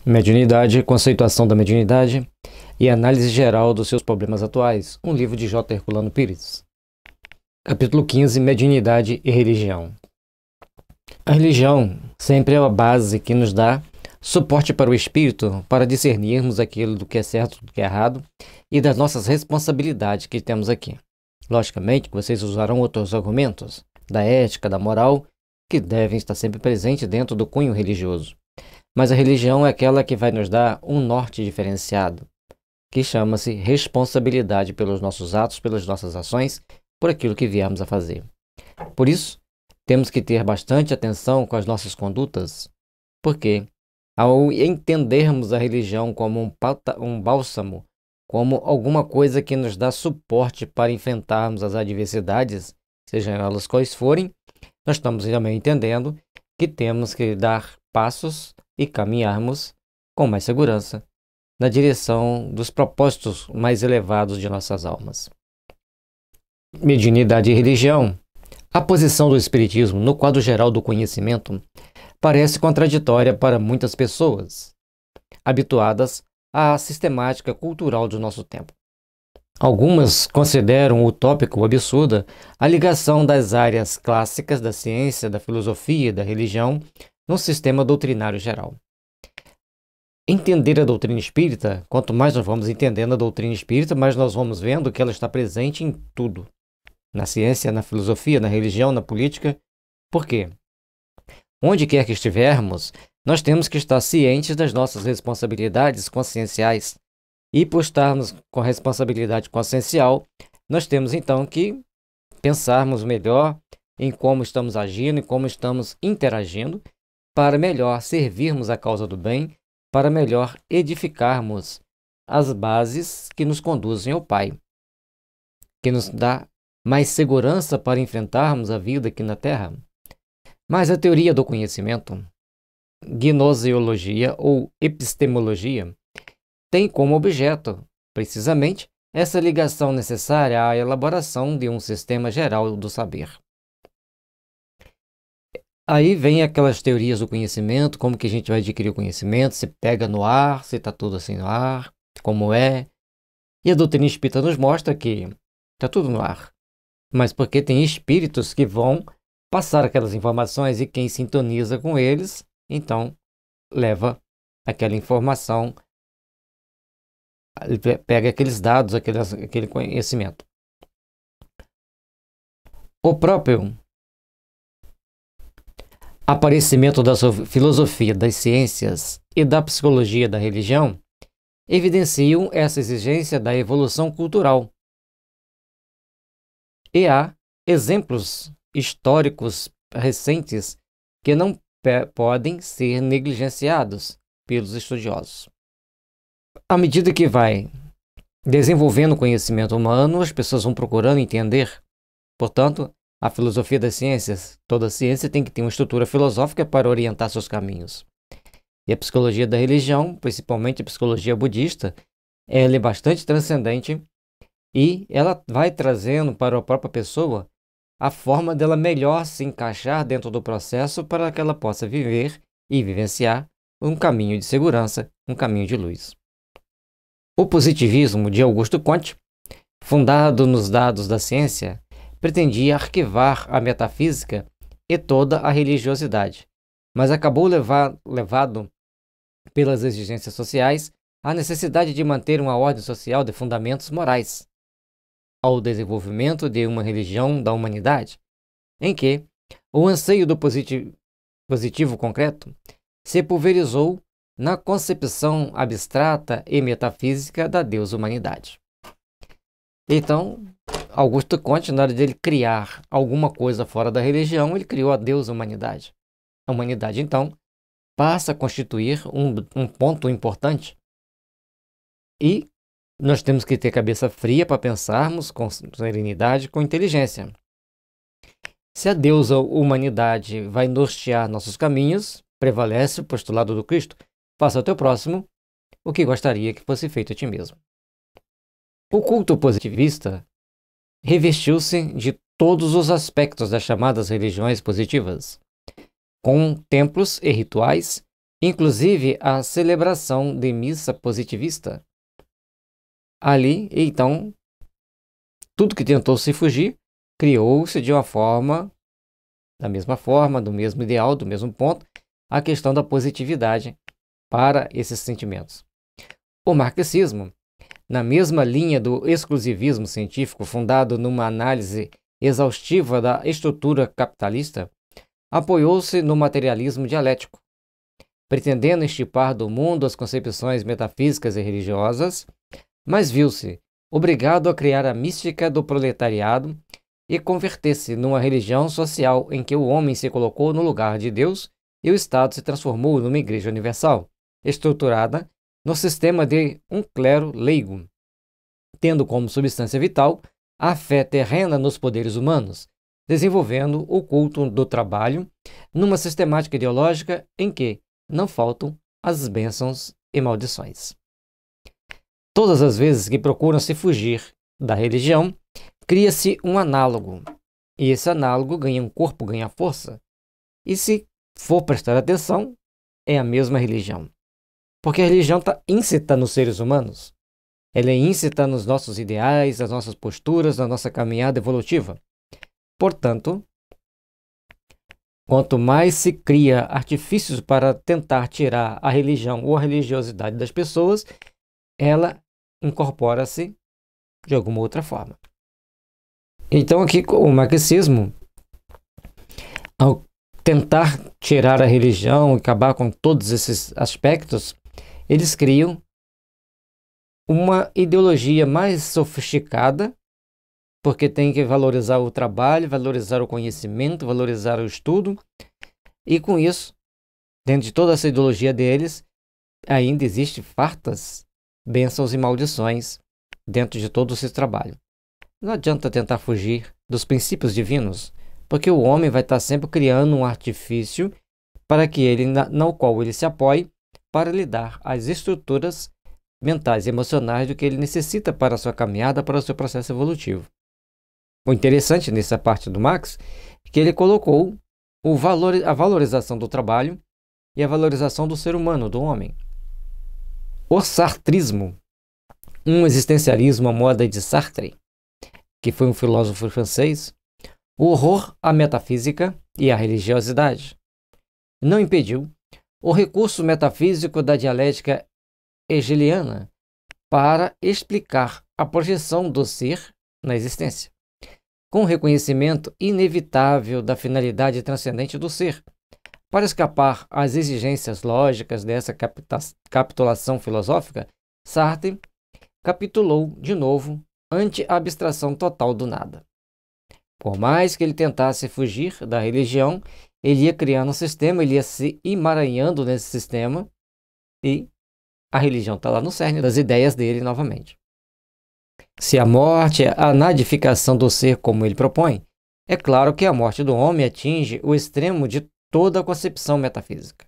Mediunidade, conceituação da mediunidade e análise geral dos seus problemas atuais. Um livro de J. Herculano Pires. Capítulo 15. Mediunidade e religião. A religião sempre é a base que nos dá suporte para o espírito, para discernirmos aquilo do que é certo do que é errado e das nossas responsabilidades que temos aqui. Logicamente que vocês usarão outros argumentos da ética, da moral, que devem estar sempre presentes dentro do cunho religioso. Mas a religião é aquela que vai nos dar um norte diferenciado, que chama-se responsabilidade pelos nossos atos, pelas nossas ações, por aquilo que viemos a fazer. Por isso, temos que ter bastante atenção com as nossas condutas, porque ao entendermos a religião como um bálsamo, como alguma coisa que nos dá suporte para enfrentarmos as adversidades, sejam elas quais forem, nós estamos também entendendo que temos que dar passos e caminharmos com mais segurança na direção dos propósitos mais elevados de nossas almas. Mediunidade e religião. A posição do espiritismo no quadro geral do conhecimento parece contraditória para muitas pessoas, habituadas à sistemática cultural do nosso tempo. Algumas consideram utópica ou absurda a ligação das áreas clássicas da ciência, da filosofia e da religião num sistema doutrinário geral. Entender a doutrina espírita, quanto mais nós vamos entendendo a doutrina espírita, mais nós vamos vendo que ela está presente em tudo. Na ciência, na filosofia, na religião, na política. Por quê? Onde quer que estivermos, nós temos que estar cientes das nossas responsabilidades conscienciais. E por estarmos com responsabilidade consciencial, nós temos então que pensarmos melhor em como estamos agindo e como estamos interagindo, para melhor servirmos a causa do bem, para melhor edificarmos as bases que nos conduzem ao Pai, que nos dá mais segurança para enfrentarmos a vida aqui na Terra. Mas a teoria do conhecimento, gnoseologia ou epistemologia, tem como objeto, precisamente, essa ligação necessária à elaboração de um sistema geral do saber. Aí vem aquelas teorias do conhecimento, como que a gente vai adquirir o conhecimento, se pega no ar, se está tudo assim no ar, como é. E a doutrina espírita nos mostra que está tudo no ar. Mas porque tem espíritos que vão passar aquelas informações e quem sintoniza com eles, então leva aquela informação, pega aqueles dados, aquele conhecimento. O próprio aparecimento da filosofia, das ciências e da psicologia da religião evidenciam essa exigência da evolução cultural. E há exemplos históricos recentes que não podem ser negligenciados pelos estudiosos. À medida que vai desenvolvendo o conhecimento humano, as pessoas vão procurando entender. Portanto, a filosofia das ciências, toda ciência tem que ter uma estrutura filosófica para orientar seus caminhos. E a psicologia da religião, principalmente a psicologia budista, ela é bastante transcendente e ela vai trazendo para a própria pessoa a forma dela melhor se encaixar dentro do processo para que ela possa viver e vivenciar um caminho de segurança, um caminho de luz. O positivismo de Augusto Comte, fundado nos dados da ciência, pretendia arquivar a metafísica e toda a religiosidade, mas acabou levado pelas exigências sociais à necessidade de manter uma ordem social de fundamentos morais, ao desenvolvimento de uma religião da humanidade, em que o anseio do positivo concreto se pulverizou na concepção abstrata e metafísica da Deus-humanidade. Então, Augusto Comte, na hora de ele criar alguma coisa fora da religião, ele criou a Deus-humanidade. A humanidade, então, passa a constituir um ponto importante. E nós temos que ter cabeça fria para pensarmos com serenidade, com inteligência. Se a Deus-humanidade vai nortear nossos caminhos, prevalece o postulado do Cristo: faça ao teu próximo o que gostaria que fosse feito a ti mesmo. O culto positivista revestiu-se de todos os aspectos das chamadas religiões positivas, com templos e rituais inclusive a celebração de missa positivista. Ali, então, tudo que tentou se fugir, criou-se de uma forma, da mesma forma, do mesmo ideal, do mesmo ponto, a questão da positividade para esses sentimentos. O marxismo, na mesma linha do exclusivismo científico fundado numa análise exaustiva da estrutura capitalista, apoiou-se no materialismo dialético, pretendendo estipar do mundo as concepções metafísicas e religiosas, mas viu-se obrigado a criar a mística do proletariado e converter-se numa religião social em que o homem se colocou no lugar de Deus e o Estado se transformou numa igreja universal, estruturada no sistema de um clero leigo, tendo como substância vital a fé terrena nos poderes humanos, desenvolvendo o culto do trabalho numa sistemática ideológica em que não faltam as bênçãos e maldições. Todas as vezes que procuram se fugir da religião, cria-se um análogo, e esse análogo ganha um corpo, ganha força, e se for prestar atenção, é a mesma religião. Porque a religião está íncita nos seres humanos, ela é íncita nos nossos ideais, nas nossas posturas, na nossa caminhada evolutiva. Portanto, quanto mais se cria artifícios para tentar tirar a religião ou a religiosidade das pessoas, ela incorpora-se de alguma outra forma. Então aqui o marxismo, ao tentar tirar a religião e acabar com todos esses aspectos, eles criam uma ideologia mais sofisticada, porque tem que valorizar o trabalho, valorizar o conhecimento, valorizar o estudo, e com isso, dentro de toda essa ideologia deles, ainda existe fartas bênçãos e maldições dentro de todo esse trabalho. Não adianta tentar fugir dos princípios divinos, porque o homem vai estar sempre criando um artifício para que ele, no qual ele se apoie para lhe dar as estruturas mentais e emocionais do que ele necessita para a sua caminhada, para o seu processo evolutivo. O interessante nessa parte do Marx é que ele colocou a valorização do trabalho e a valorização do ser humano, do homem. O sartrismo, um existencialismo à moda de Sartre, que foi um filósofo francês, o horror à metafísica e à religiosidade, não impediu o recurso metafísico da dialética hegeliana para explicar a projeção do ser na existência, com o reconhecimento inevitável da finalidade transcendente do ser. Para escapar às exigências lógicas dessa capitulação filosófica, Sartre capitulou de novo ante a abstração total do nada. Por mais que ele tentasse fugir da religião, ele ia criando um sistema, ele ia se emaranhando nesse sistema, e a religião está lá no cerne das ideias dele novamente. Se a morte é a nadificação do ser como ele propõe, é claro que a morte do homem atinge o extremo de toda a concepção metafísica.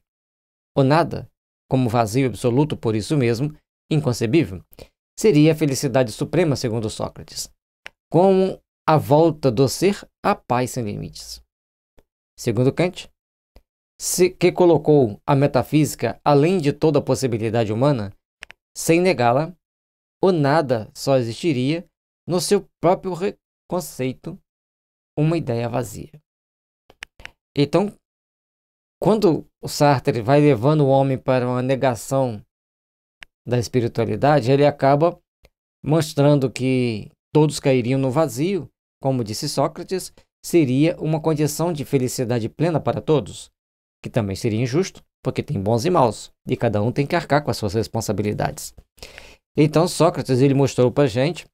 O nada, como vazio absoluto por isso mesmo, inconcebível, seria a felicidade suprema segundo Sócrates, como a volta do ser à paz sem limites. Segundo Kant, que colocou a metafísica além de toda a possibilidade humana, sem negá-la, o nada só existiria no seu próprio conceito, uma ideia vazia. Então, quando o Sartre vai levando o homem para uma negação da espiritualidade, ele acaba mostrando que todos cairiam no vazio, como disse Sócrates, seria uma condição de felicidade plena para todos, que também seria injusto, porque tem bons e maus, e cada um tem que arcar com as suas responsabilidades. Então Sócrates ele mostrou para a gente,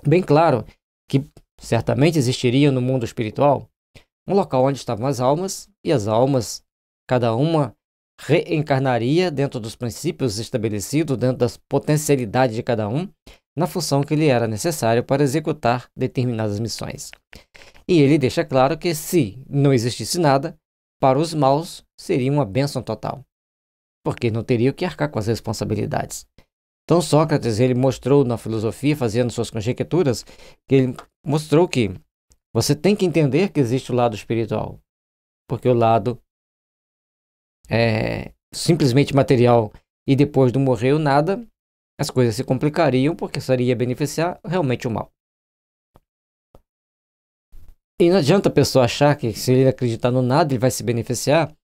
bem claro, que certamente existiria no mundo espiritual um local onde estavam as almas, e as almas, cada uma reencarnaria dentro dos princípios estabelecidos, dentro das potencialidades de cada um, na função que lhe era necessário para executar determinadas missões. E ele deixa claro que se não existisse nada, para os maus seria uma bênção total, porque não teria que arcar com as responsabilidades. Então Sócrates ele mostrou na filosofia, fazendo suas conjecturas, que ele mostrou que você tem que entender que existe o lado espiritual, porque o lado simplesmente material e depois do morrer nada, as coisas se complicariam porque seria beneficiar realmente o mal. E não adianta a pessoa achar que se ele acreditar no nada ele vai se beneficiar,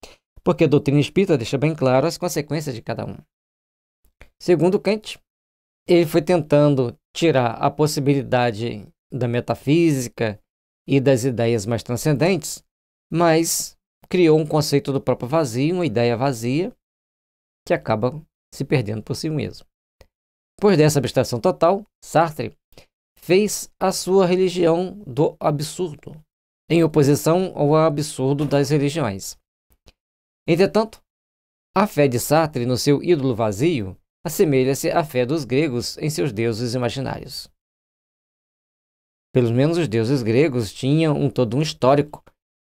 porque a doutrina espírita deixa bem claro as consequências de cada um. Segundo Kant, ele foi tentando tirar a possibilidade da metafísica e das ideias mais transcendentes, mas criou um conceito do próprio vazio, uma ideia vazia, que acaba se perdendo por si mesmo. Depois dessa abstração total, Sartre fez a sua religião do absurdo, em oposição ao absurdo das religiões. Entretanto, a fé de Sartre no seu ídolo vazio assemelha-se à fé dos gregos em seus deuses imaginários. Pelo menos os deuses gregos tinham todo um histórico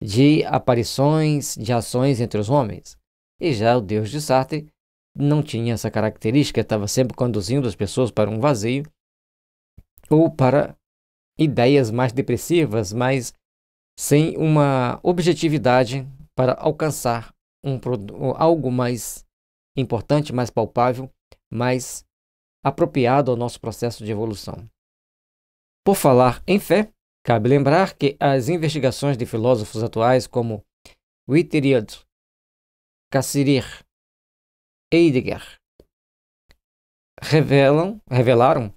de aparições, de ações entre os homens. E já o deus de Sartre não tinha essa característica, estava sempre conduzindo as pessoas para um vazio ou para ideias mais depressivas, mas sem uma objetividade para alcançar algo mais importante, mais palpável, mais apropriado ao nosso processo de evolução. Por falar em fé, cabe lembrar que as investigações de filósofos atuais como Whitfield, Cassirer, Heidegger revelaram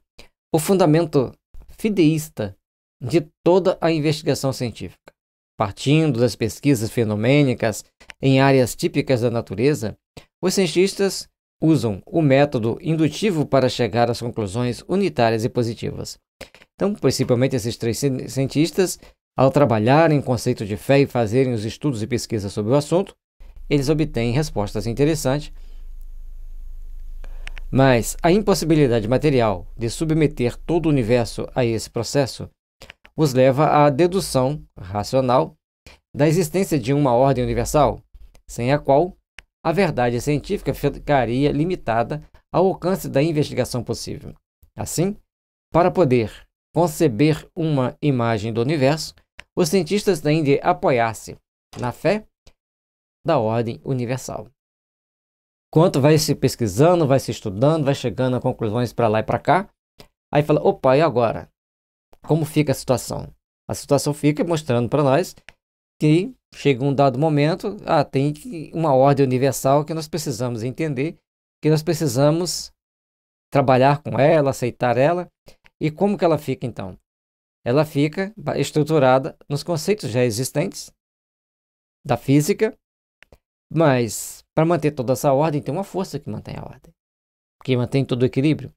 o fundamento fideísta de toda a investigação científica. Partindo das pesquisas fenomênicas em áreas típicas da natureza, os cientistas usam o método indutivo para chegar às conclusões unitárias e positivas. Então, principalmente esses três cientistas, ao trabalharem em conceito de fé e fazerem os estudos e pesquisas sobre o assunto, eles obtêm respostas interessantes. Mas a impossibilidade material de submeter todo o universo a esse processo os leva à dedução racional da existência de uma ordem universal, sem a qual a verdade científica ficaria limitada ao alcance da investigação possível. Assim, para poder conceber uma imagem do universo, os cientistas têm de apoiar-se na fé da ordem universal. Quanto vai se pesquisando, vai se estudando, vai chegando a conclusões para lá e para cá, aí fala, opa, e agora? Como fica a situação? A situação fica mostrando para nós que chega um dado momento, tem uma ordem universal que nós precisamos entender, que nós precisamos trabalhar com ela, aceitar ela. E como que ela fica então? Ela fica estruturada nos conceitos já existentes da física, mas para manter toda essa ordem tem uma força que mantém a ordem, que mantém todo o equilíbrio.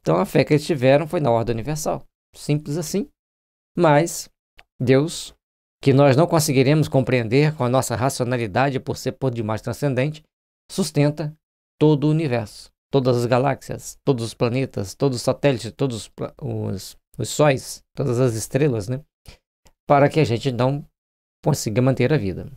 Então a fé que eles tiveram foi na ordem universal, simples assim. Mas Deus, que nós não conseguiremos compreender com a nossa racionalidade por ser por demais transcendente, sustenta todo o universo, todas as galáxias, todos os planetas, todos os satélites, todos os sóis, todas as estrelas, né? Para que a gente não consiga manter a vida.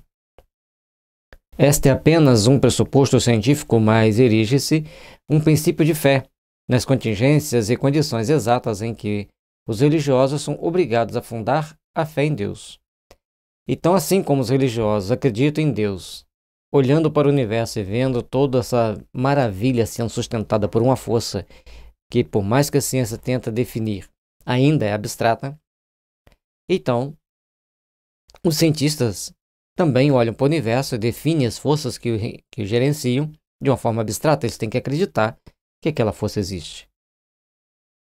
Este é apenas um pressuposto científico, mas erige-se um princípio de fé nas contingências e condições exatas em que os religiosos são obrigados a fundar a fé em Deus. Então, assim como os religiosos acreditam em Deus, olhando para o universo e vendo toda essa maravilha sendo sustentada por uma força que, por mais que a ciência tenta definir, ainda é abstrata, então, os cientistas também olham para o universo e definem as forças que o gerenciam de uma forma abstrata. Eles têm que acreditar que aquela força existe.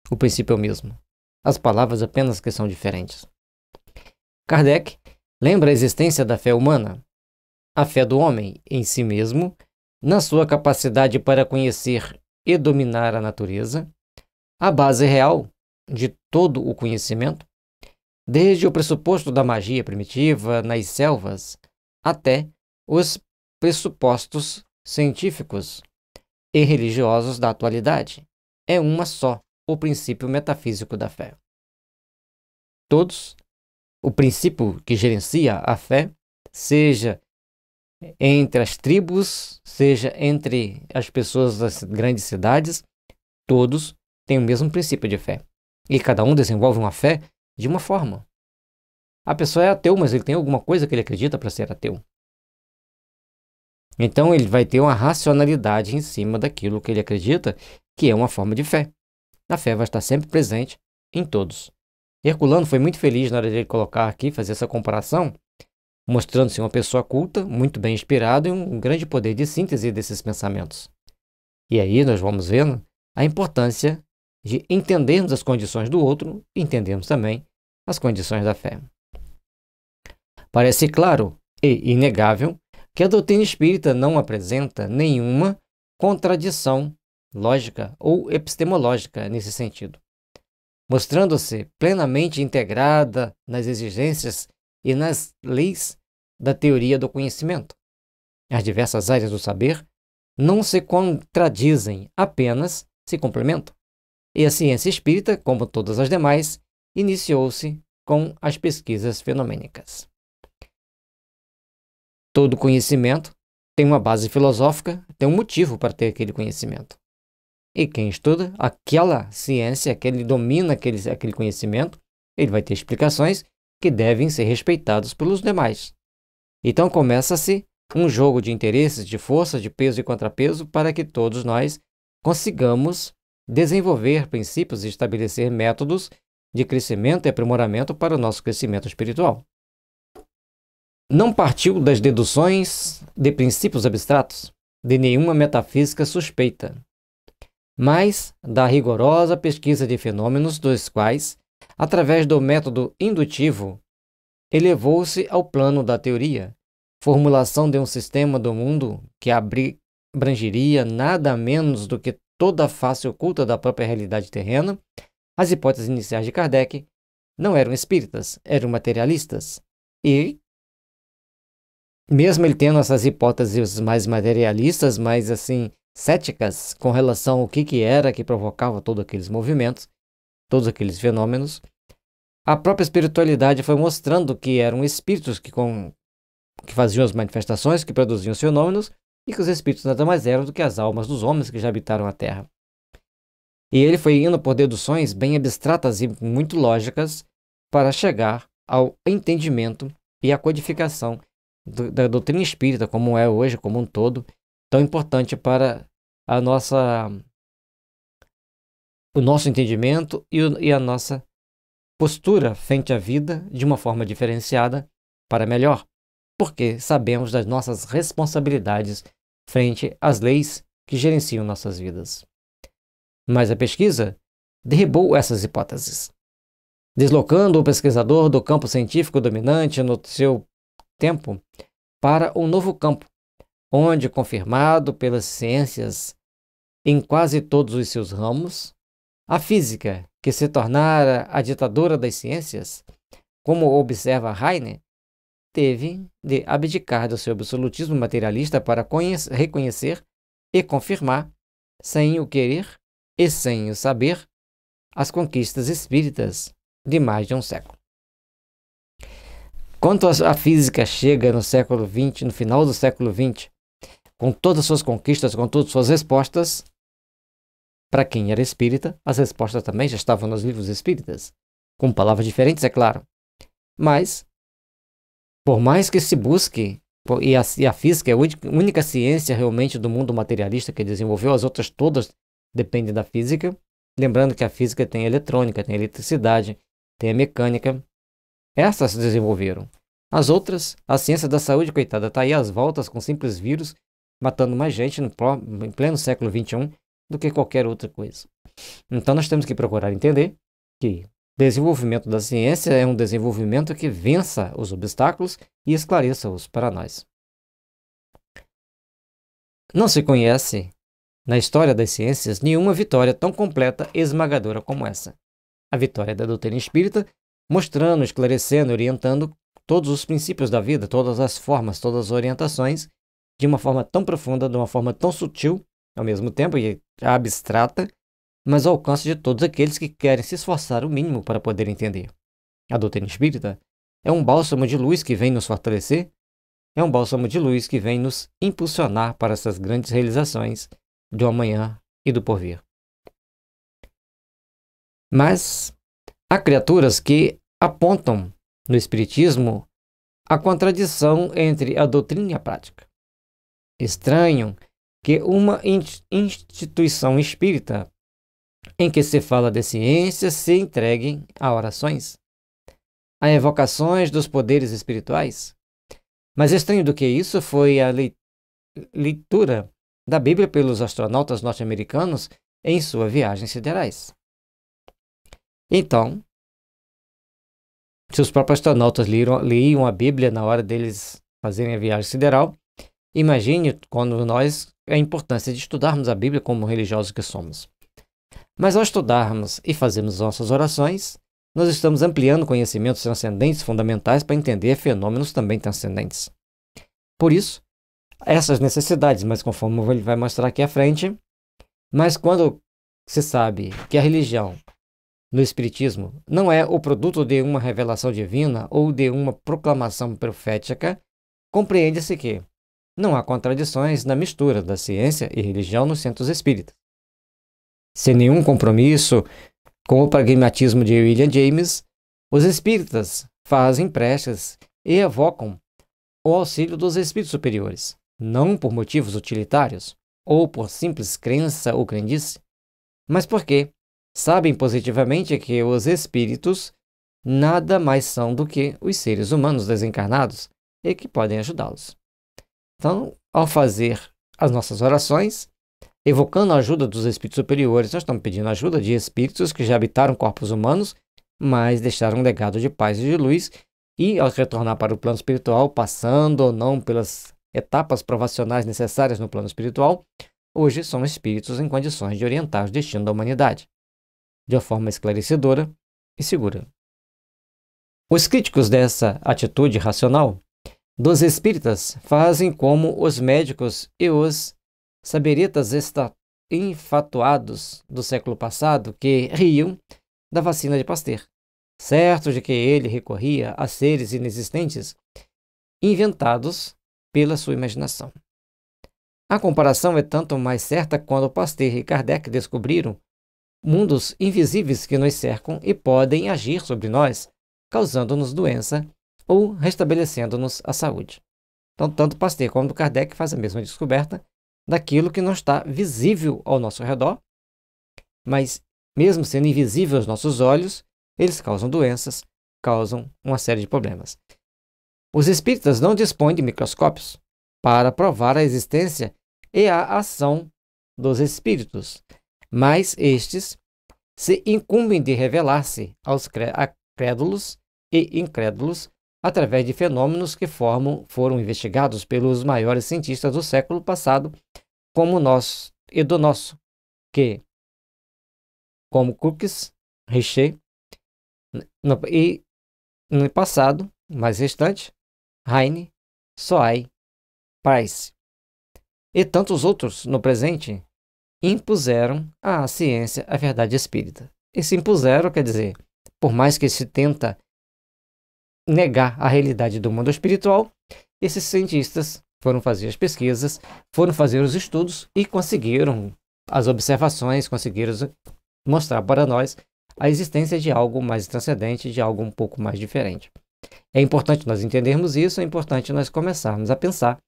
O princípio é o mesmo. As palavras apenas que são diferentes. Kardec lembra a existência da fé humana, a fé do homem em si mesmo, na sua capacidade para conhecer e dominar a natureza, a base real de todo o conhecimento, desde o pressuposto da magia primitiva nas selvas até os pressupostos científicos e religiosos da atualidade. É uma só, o princípio metafísico da fé. Todos, o princípio que gerencia a fé, seja entre as tribos, seja entre as pessoas das grandes cidades, todos têm o mesmo princípio de fé. E cada um desenvolve uma fé de uma forma. A pessoa é ateu, mas ele tem alguma coisa que ele acredita para ser ateu. Então ele vai ter uma racionalidade em cima daquilo que ele acredita que é uma forma de fé. A fé vai estar sempre presente em todos. Herculano foi muito feliz na hora de ele colocar aqui, fazer essa comparação, mostrando-se uma pessoa culta, muito bem inspirada e um grande poder de síntese desses pensamentos. E aí nós vamos vendo a importância de entendermos as condições do outro e entendermos também as condições da fé. Parece claro e inegável que a doutrina espírita não apresenta nenhuma contradição lógica ou epistemológica nesse sentido, mostrando-se plenamente integrada nas exigências e nas leis da teoria do conhecimento. As diversas áreas do saber não se contradizem, apenas se complementam. E a ciência espírita, como todas as demais, iniciou-se com as pesquisas fenomênicas. Todo conhecimento tem uma base filosófica, tem um motivo para ter aquele conhecimento. E quem estuda aquela ciência, aquele domina aquele conhecimento, ele vai ter explicações que devem ser respeitadas pelos demais. Então começa-se um jogo de interesses, de força, de peso e contrapeso para que todos nós consigamos desenvolver princípios e estabelecer métodos de crescimento e aprimoramento para o nosso crescimento espiritual. Não partiu das deduções de princípios abstratos, de nenhuma metafísica suspeita, mas da rigorosa pesquisa de fenômenos dos quais, através do método indutivo, elevou-se ao plano da teoria, formulação de um sistema do mundo que abrangeria nada menos do que toda a face oculta da própria realidade terrena. As hipóteses iniciais de Kardec não eram espíritas, eram materialistas. E, mesmo ele tendo essas hipóteses mais materialistas, mais assim, céticas com relação ao que era que provocava todos aqueles movimentos, todos aqueles fenômenos, a própria espiritualidade foi mostrando que eram espíritos que faziam as manifestações, que produziam os fenômenos, e que os espíritos nada mais eram do que as almas dos homens que já habitaram a Terra. E ele foi indo por deduções bem abstratas e muito lógicas para chegar ao entendimento e à codificação da doutrina espírita, como é hoje, como um todo, tão importante para o nosso entendimento e a nossa postura frente à vida de uma forma diferenciada para melhor, porque sabemos das nossas responsabilidades frente às leis que gerenciam nossas vidas. Mas a pesquisa derribou essas hipóteses, deslocando o pesquisador do campo científico dominante no seu tempo para um novo campo, onde, confirmado pelas ciências em quase todos os seus ramos, a física, que se tornara a ditadora das ciências, como observa Heine, teve de abdicar do seu absolutismo materialista para reconhecer e confirmar, sem o querer e sem o saber, as conquistas espíritas de mais de um século. Quando a física chega no século XX, no final do século XX, com todas as suas conquistas, com todas as suas respostas, para quem era espírita, as respostas também já estavam nos livros espíritas, com palavras diferentes, é claro. Mas, por mais que se busque, e a física é a única ciência realmente do mundo materialista que desenvolveu, as outras todas dependem da física, lembrando que a física tem a eletrônica, tem a eletricidade, tem a mecânica, essas se desenvolveram. As outras, a ciência da saúde, coitada, está aí às voltas com simples vírus, matando mais gente em pleno século XXI do que qualquer outra coisa. Então nós temos que procurar entender que o desenvolvimento da ciência é um desenvolvimento que vença os obstáculos e esclareça-os para nós. Não se conhece, na história das ciências, nenhuma vitória tão completa e esmagadora como essa. A vitória da doutrina espírita, mostrando, esclarecendo, orientando todos os princípios da vida, todas as formas, todas as orientações, de uma forma tão profunda, de uma forma tão sutil, ao mesmo tempo, e abstrata, mas ao alcance de todos aqueles que querem se esforçar o mínimo para poder entender. A doutrina espírita é um bálsamo de luz que vem nos fortalecer, é um bálsamo de luz que vem nos impulsionar para essas grandes realizações do amanhã e do porvir. Mas há criaturas que apontam no espiritismo a contradição entre a doutrina e a prática. estranho que uma instituição espírita em que se fala de ciência se entregue a orações, a evocações dos poderes espirituais. Mais estranho do que isso foi a leitura da Bíblia pelos astronautas norte-americanos em suas viagens siderais. Então, se os próprios astronautas liam a Bíblia na hora deles fazerem a viagem sideral, imagine quando a importância de estudarmos a Bíblia como religiosos que somos. Mas ao estudarmos e fazermos nossas orações, nós estamos ampliando conhecimentos transcendentes fundamentais para entender fenômenos também transcendentes. Por isso, essas necessidades, mas conforme ele vai mostrar aqui à frente, mas quando se sabe que a religião no Espiritismo não é o produto de uma revelação divina ou de uma proclamação profética, compreende-se que não há contradições na mistura da ciência e religião nos centros espíritas. Sem nenhum compromisso com o pragmatismo de William James, os espíritas fazem preces e evocam o auxílio dos espíritos superiores, não por motivos utilitários ou por simples crença ou crendice, mas porque sabem positivamente que os espíritos nada mais são do que os seres humanos desencarnados e que podem ajudá-los. Então, ao fazer as nossas orações, evocando a ajuda dos espíritos superiores, nós estamos pedindo ajuda de espíritos que já habitaram corpos humanos, mas deixaram um legado de paz e de luz, e ao retornar para o plano espiritual, passando ou não pelas etapas provacionais necessárias no plano espiritual, hoje são espíritos em condições de orientar o destino da humanidade, de uma forma esclarecedora e segura. Os críticos dessa atitude racional dos espíritas fazem como os médicos e os saberitas infatuados do século passado que riam da vacina de Pasteur, certos de que ele recorria a seres inexistentes inventados pela sua imaginação. A comparação é tanto mais certa quando Pasteur e Kardec descobriram mundos invisíveis que nos cercam e podem agir sobre nós, causando-nos doença ou restabelecendo-nos a saúde. Então, tanto Pasteur como Kardec fazem a mesma descoberta daquilo que não está visível ao nosso redor, mas mesmo sendo invisível aos nossos olhos, eles causam doenças, causam uma série de problemas. Os espíritas não dispõem de microscópios para provar a existência e a ação dos espíritos, mas estes se incumbem de revelar-se aos crédulos e incrédulos através de fenômenos que foram investigados pelos maiores cientistas do século passado, como nós e do nosso, como Crookes, Richer, e no passado, mais restante, Heine, Soay, Price e tantos outros no presente, impuseram à ciência a verdade espírita. E se impuseram, quer dizer, por mais que se tenta negar a realidade do mundo espiritual, esses cientistas foram fazer as pesquisas, foram fazer os estudos e conseguiram as observações, conseguiram mostrar para nós a existência de algo mais transcendente, de algo um pouco mais diferente. É importante nós entendermos isso, é importante nós começarmos a pensar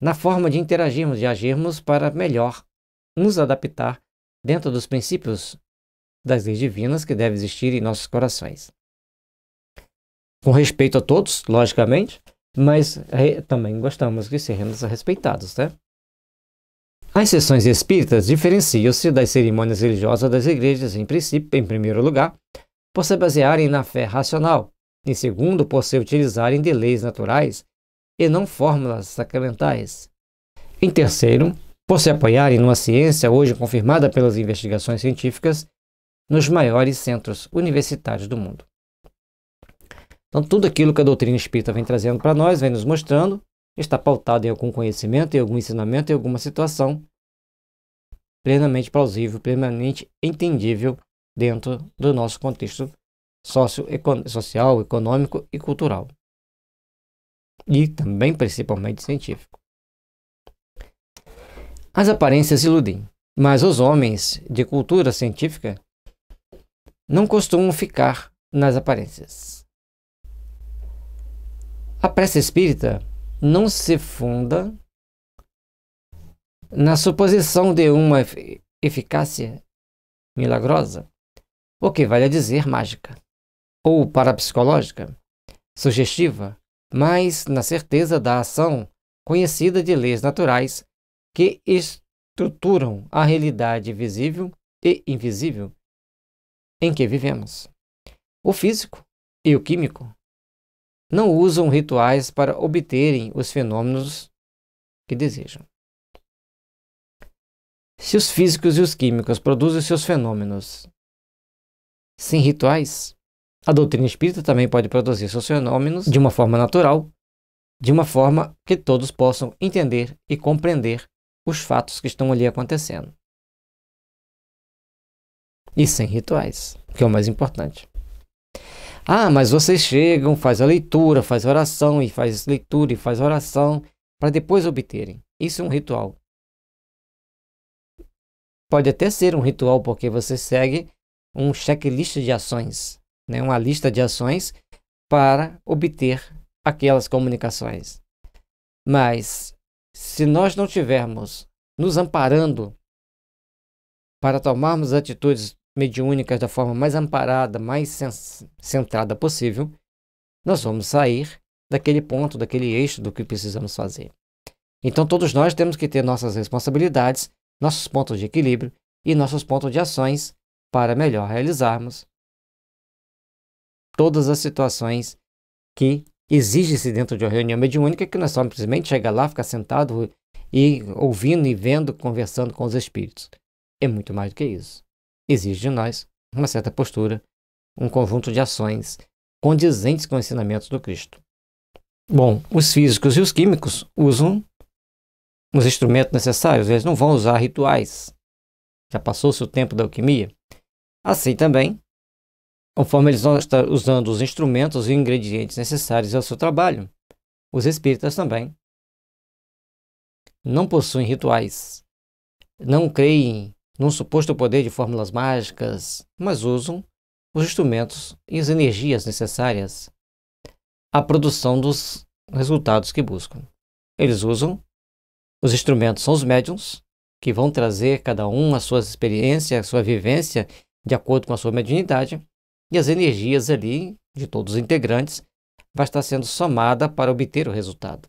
na forma de interagirmos, de agirmos para melhor nos adaptar dentro dos princípios das leis divinas que devem existir em nossos corações. Com respeito a todos, logicamente, mas também gostamos de sermos respeitados, né? As sessões espíritas diferenciam-se das cerimônias religiosas das igrejas, em princípio, em primeiro lugar, por se basearem na fé racional, em segundo, por se utilizarem de leis naturais e não fórmulas sacramentais, em terceiro, por se apoiarem numa ciência hoje confirmada pelas investigações científicas nos maiores centros universitários do mundo. Então, tudo aquilo que a doutrina espírita vem trazendo para nós, vem nos mostrando, está pautado em algum conhecimento, em algum ensinamento, em alguma situação plenamente plausível, plenamente entendível dentro do nosso contexto social, econômico e cultural. E também, principalmente, científico. As aparências iludem, mas os homens de cultura científica não costumam ficar nas aparências. A prece espírita não se funda Na suposição de uma eficácia milagrosa, o que vale a dizer mágica, ou parapsicológica, sugestiva, mas na certeza da ação conhecida de leis naturais que estruturam a realidade visível e invisível em que vivemos. O físico e o químico não usam rituais para obterem os fenômenos que desejam. Se os físicos e os químicos produzem seus fenômenos sem rituais, a doutrina espírita também pode produzir seus fenômenos de uma forma natural, de uma forma que todos possam entender e compreender os fatos que estão ali acontecendo. E sem rituais, que é o mais importante. Ah, mas vocês chegam, faz a leitura, faz a oração, e faz leitura e faz a oração, para depois obterem. Isso é um ritual. Pode até ser um ritual porque você segue um checklist de ações, né? Uma lista de ações para obter aquelas comunicações. Mas, se nós não tivermos nos amparando para tomarmos atitudes mediúnicas da forma mais amparada, mais centrada possível, nós vamos sair daquele ponto, daquele eixo do que precisamos fazer. Então, todos nós temos que ter nossas responsabilidades, nossos pontos de equilíbrio e nossos pontos de ações para melhor realizarmos todas as situações que exigem-se dentro de uma reunião mediúnica, que nós simplesmente chega lá, fica sentado e ouvindo e vendo, conversando com os espíritos. É muito mais do que isso. Exige de nós uma certa postura, um conjunto de ações condizentes com os ensinamentos do Cristo. Bom, os físicos e os químicos usam os instrumentos necessários, eles não vão usar rituais. Já passou-se o tempo da alquimia? Assim também, conforme eles vão estar usando os instrumentos e ingredientes necessários ao seu trabalho, os espíritas também não possuem rituais, não creem num suposto poder de fórmulas mágicas, mas usam os instrumentos e as energias necessárias à produção dos resultados que buscam. Eles usam os instrumentos, são os médiuns, que vão trazer cada um a sua experiência, a sua vivência, de acordo com a sua mediunidade, e as energias ali, de todos os integrantes, vai estar sendo somada para obter o resultado.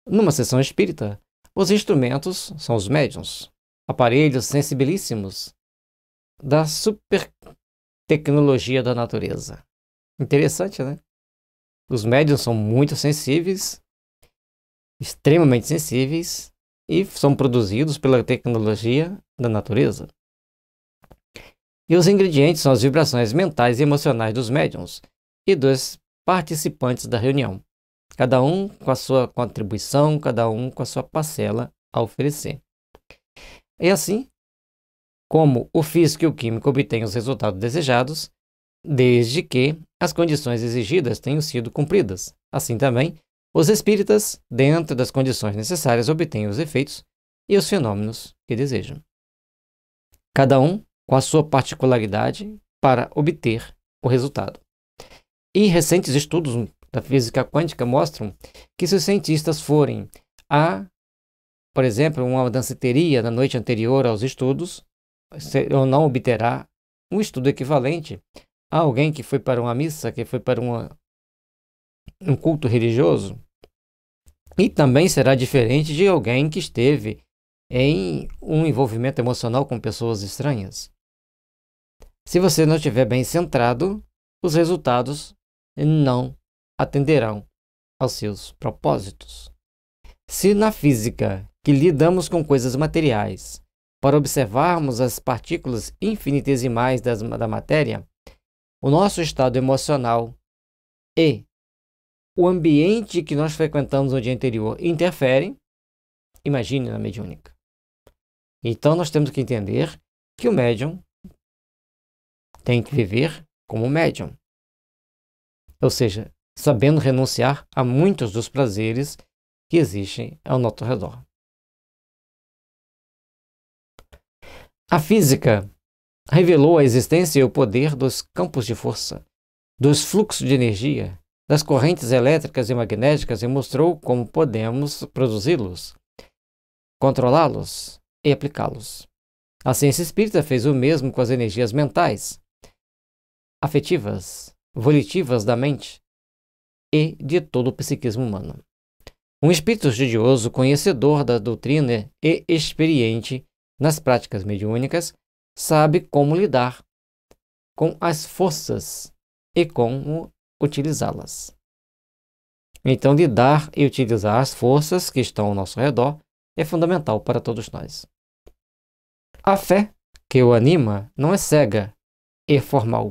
Numa sessão espírita, os instrumentos são os médiuns, aparelhos sensibilíssimos da super tecnologia da natureza. Interessante, né? Os médiuns são muito sensíveis, extremamente sensíveis, e são produzidos pela tecnologia da natureza. E os ingredientes são as vibrações mentais e emocionais dos médiuns e dos participantes da reunião, cada um com a sua contribuição, cada um com a sua parcela a oferecer. É assim como o físico e o químico obtêm os resultados desejados, desde que as condições exigidas tenham sido cumpridas. Assim também, os espíritas, dentro das condições necessárias, obtêm os efeitos e os fenômenos que desejam. Cada um com a sua particularidade para obter o resultado. E recentes estudos da física quântica mostram que se os cientistas forem por exemplo, uma danceteria na noite anterior aos estudos, ou não obterá um estudo equivalente a alguém que foi para uma missa, que foi para um culto religioso, e também será diferente de alguém que esteve em um envolvimento emocional com pessoas estranhas. Se você não estiver bem centrado, os resultados não atenderão aos seus propósitos. Se na física, que lidamos com coisas materiais, para observarmos as partículas infinitesimais da matéria, o nosso estado emocional e o ambiente que nós frequentamos no dia anterior interferem, imagine na mediúnica. Então nós temos que entender que o médium tem que viver como médium, ou seja, sabendo renunciar a muitos dos prazeres que existem ao nosso redor. A física revelou a existência e o poder dos campos de força, dos fluxos de energia das correntes elétricas e magnéticas e mostrou como podemos produzi-los, controlá-los e aplicá-los. A ciência espírita fez o mesmo com as energias mentais, afetivas, volitivas da mente e de todo o psiquismo humano. Um espírito estudioso, conhecedor da doutrina e experiente nas práticas mediúnicas, sabe como lidar com as forças e como utilizá-las. Então, lidar e utilizar as forças que estão ao nosso redor é fundamental para todos nós. A fé que o anima não é cega e formal,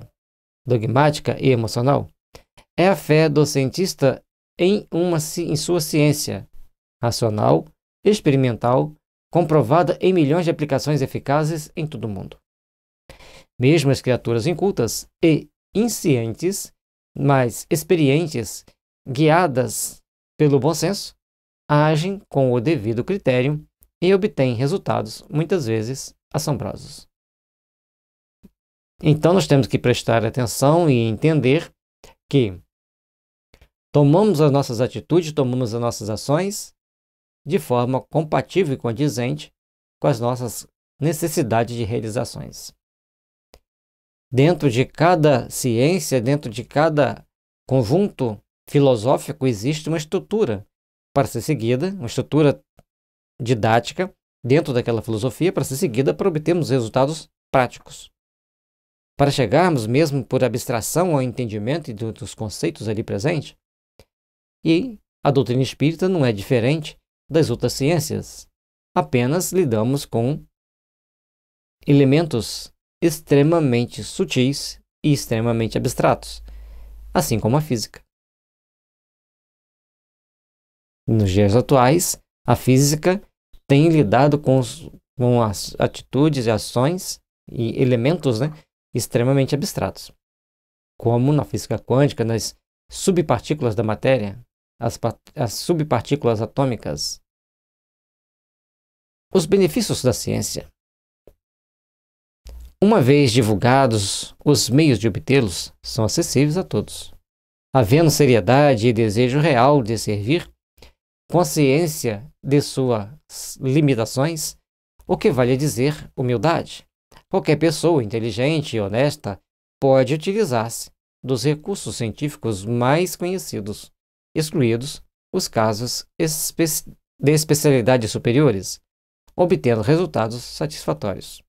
dogmática e emocional. É a fé do cientista em sua ciência racional, experimental, comprovada em milhões de aplicações eficazes em todo o mundo. Mesmo as criaturas incultas e inscientes, mas experientes, guiadas pelo bom senso, agem com o devido critério e obtêm resultados, muitas vezes, assombrosos. Então, nós temos que prestar atenção e entender que tomamos as nossas atitudes, tomamos as nossas ações de forma compatível e condizente com as nossas necessidades de realizações. Dentro de cada ciência, dentro de cada conjunto filosófico, existe uma estrutura para ser seguida, uma estrutura didática dentro daquela filosofia para ser seguida para obtermos resultados práticos. Para chegarmos mesmo por abstração ao entendimento dos conceitos ali presentes. E a doutrina espírita não é diferente das outras ciências. Apenas lidamos com elementos extremamente sutis e extremamente abstratos, assim como a física. Nos dias atuais, a física tem lidado com as atitudes e ações e elementos, extremamente abstratos, como na física quântica, nas subpartículas da matéria, as subpartículas atômicas. Os benefícios da ciência. Uma vez divulgados, os meios de obtê-los são acessíveis a todos. Havendo seriedade e desejo real de servir, consciência de suas limitações, o que vale dizer humildade. Qualquer pessoa inteligente e honesta pode utilizar-se dos recursos científicos mais conhecidos, excluídos os casos de especialidades superiores, obtendo resultados satisfatórios.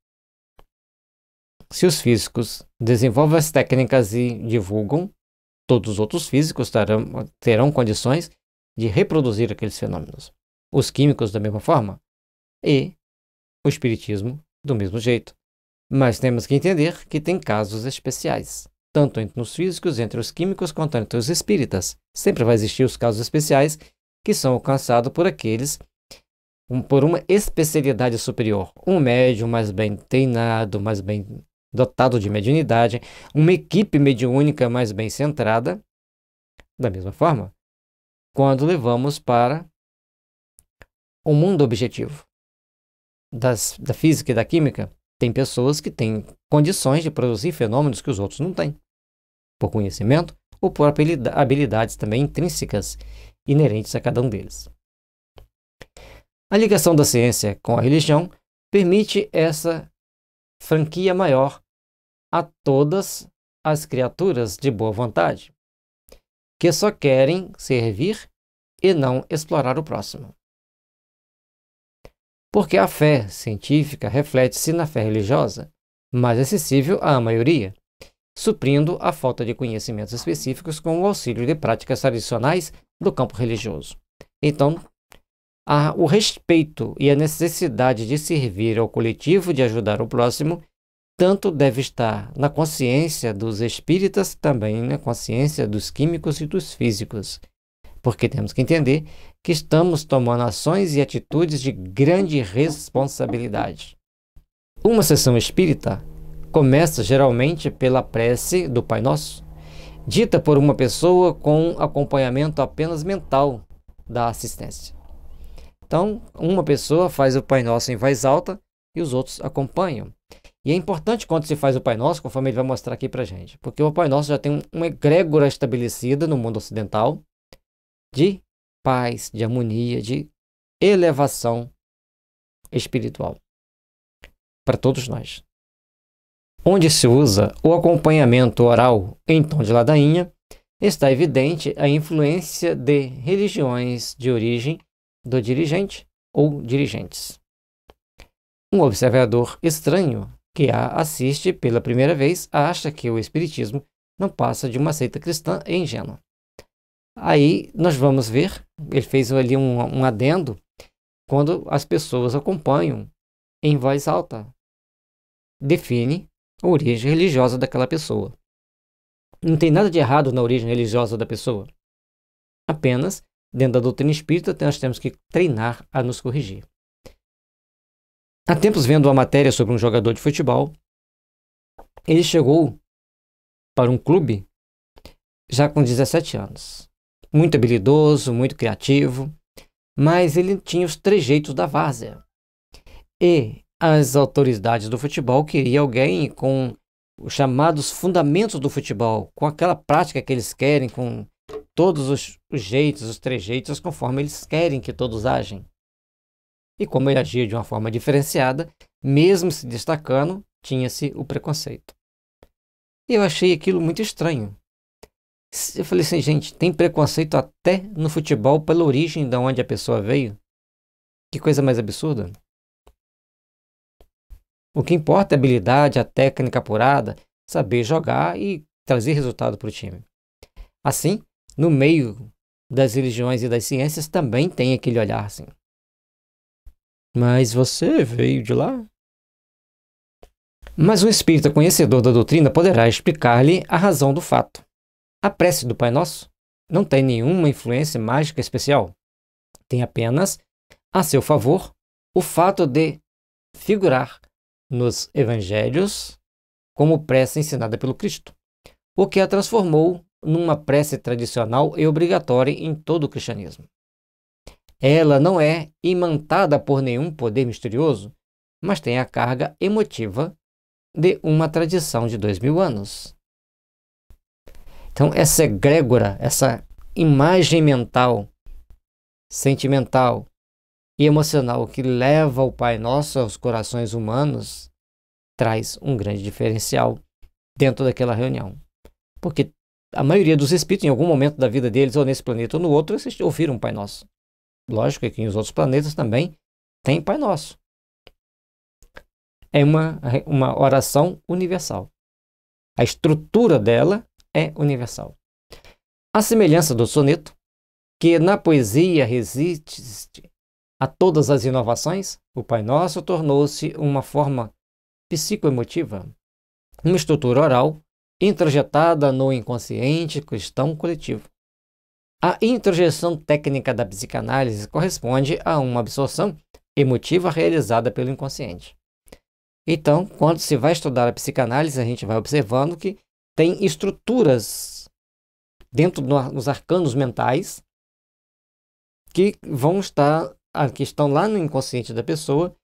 Se os físicos desenvolvem as técnicas e divulgam, todos os outros físicos terão condições de reproduzir aqueles fenômenos. Os químicos da mesma forma e o espiritismo do mesmo jeito. Mas temos que entender que tem casos especiais, tanto entre os físicos, entre os químicos, quanto entre os espíritas. Sempre vai existir os casos especiais que são alcançados por aqueles por uma especialidade superior. Um médium mais bem treinado, mais bem dotado de mediunidade, uma equipe mediúnica mais bem centrada. Da mesma forma, quando levamos para o mundo objetivo da física e da química, tem pessoas que têm condições de produzir fenômenos que os outros não têm, por conhecimento ou por habilidades também intrínsecas inerentes a cada um deles. A ligação da ciência com a religião permite essa franquia maior a todas as criaturas de boa vontade, que só querem servir e não explorar o próximo. Porque a fé científica reflete-se na fé religiosa, mais acessível à maioria, suprindo a falta de conhecimentos específicos com o auxílio de práticas tradicionais do campo religioso. Então, o respeito e a necessidade de servir ao coletivo, de ajudar o próximo, tanto deve estar na consciência dos espíritas, também na consciência dos químicos e dos físicos, porque temos que entender que estamos tomando ações e atitudes de grande responsabilidade. Uma sessão espírita começa geralmente pela prece do Pai Nosso, dita por uma pessoa com acompanhamento apenas mental da assistência. Então, uma pessoa faz o Pai Nosso em voz alta e os outros acompanham. E é importante quando se faz o Pai Nosso, conforme ele vai mostrar aqui pra gente, porque o Pai Nosso já tem uma egrégora estabelecida no mundo ocidental de paz, de harmonia, de elevação espiritual para todos nós. Onde se usa o acompanhamento oral em tom de ladainha, está evidente a influência de religiões de origem do dirigente ou dirigentes. Um observador estranho que a assiste pela primeira vez acha que o espiritismo não passa de uma seita cristã e ingênua. Aí nós vamos ver, ele fez ali um adendo, quando as pessoas acompanham em voz alta, define a origem religiosa daquela pessoa. Não tem nada de errado na origem religiosa da pessoa. Apenas, dentro da doutrina espírita, nós temos que treinar a nos corrigir. Há tempos, vendo uma matéria sobre um jogador de futebol, ele chegou para um clube já com 17 anos. Muito habilidoso, muito criativo, mas ele tinha os trejeitos da várzea. E as autoridades do futebol queriam alguém com os chamados fundamentos do futebol, com aquela prática que eles querem, com todos os jeitos, os trejeitos, conforme eles querem que todos agem. E como ele agia de uma forma diferenciada, mesmo se destacando, tinha-se o preconceito. E eu achei aquilo muito estranho. Eu falei assim, gente, tem preconceito até no futebol pela origem de onde a pessoa veio? Que coisa mais absurda. O que importa é a habilidade, a técnica apurada, saber jogar e trazer resultado para o time. Assim, no meio das religiões e das ciências também tem aquele olhar assim. Mas você veio de lá? Mas um espírita conhecedor da doutrina poderá explicar-lhe a razão do fato. A prece do Pai Nosso não tem nenhuma influência mágica especial. Tem apenas, a seu favor, o fato de figurar nos evangelhos como prece ensinada pelo Cristo, o que a transformou numa prece tradicional e obrigatória em todo o cristianismo. Ela não é imantada por nenhum poder misterioso, mas tem a carga emotiva de uma tradição de 2000 anos. Então, essa egrégora, essa imagem mental, sentimental e emocional que leva o Pai Nosso aos corações humanos, traz um grande diferencial dentro daquela reunião. Porque a maioria dos espíritos, em algum momento da vida deles, ou nesse planeta ou no outro, eles ouviram o Pai Nosso. Lógico que nos outros planetas também tem Pai Nosso. É uma oração universal. A estrutura dela é universal. A semelhança do soneto, que na poesia resiste a todas as inovações, o Pai Nosso tornou-se uma forma psicoemotiva, uma estrutura oral introjetada no inconsciente cristão coletivo. A introjeção técnica da psicanálise corresponde a uma absorção emotiva realizada pelo inconsciente. Então, quando se vai estudar a psicanálise, a gente vai observando que tem estruturas dentro dos arcanos mentais que estão lá no inconsciente da pessoa.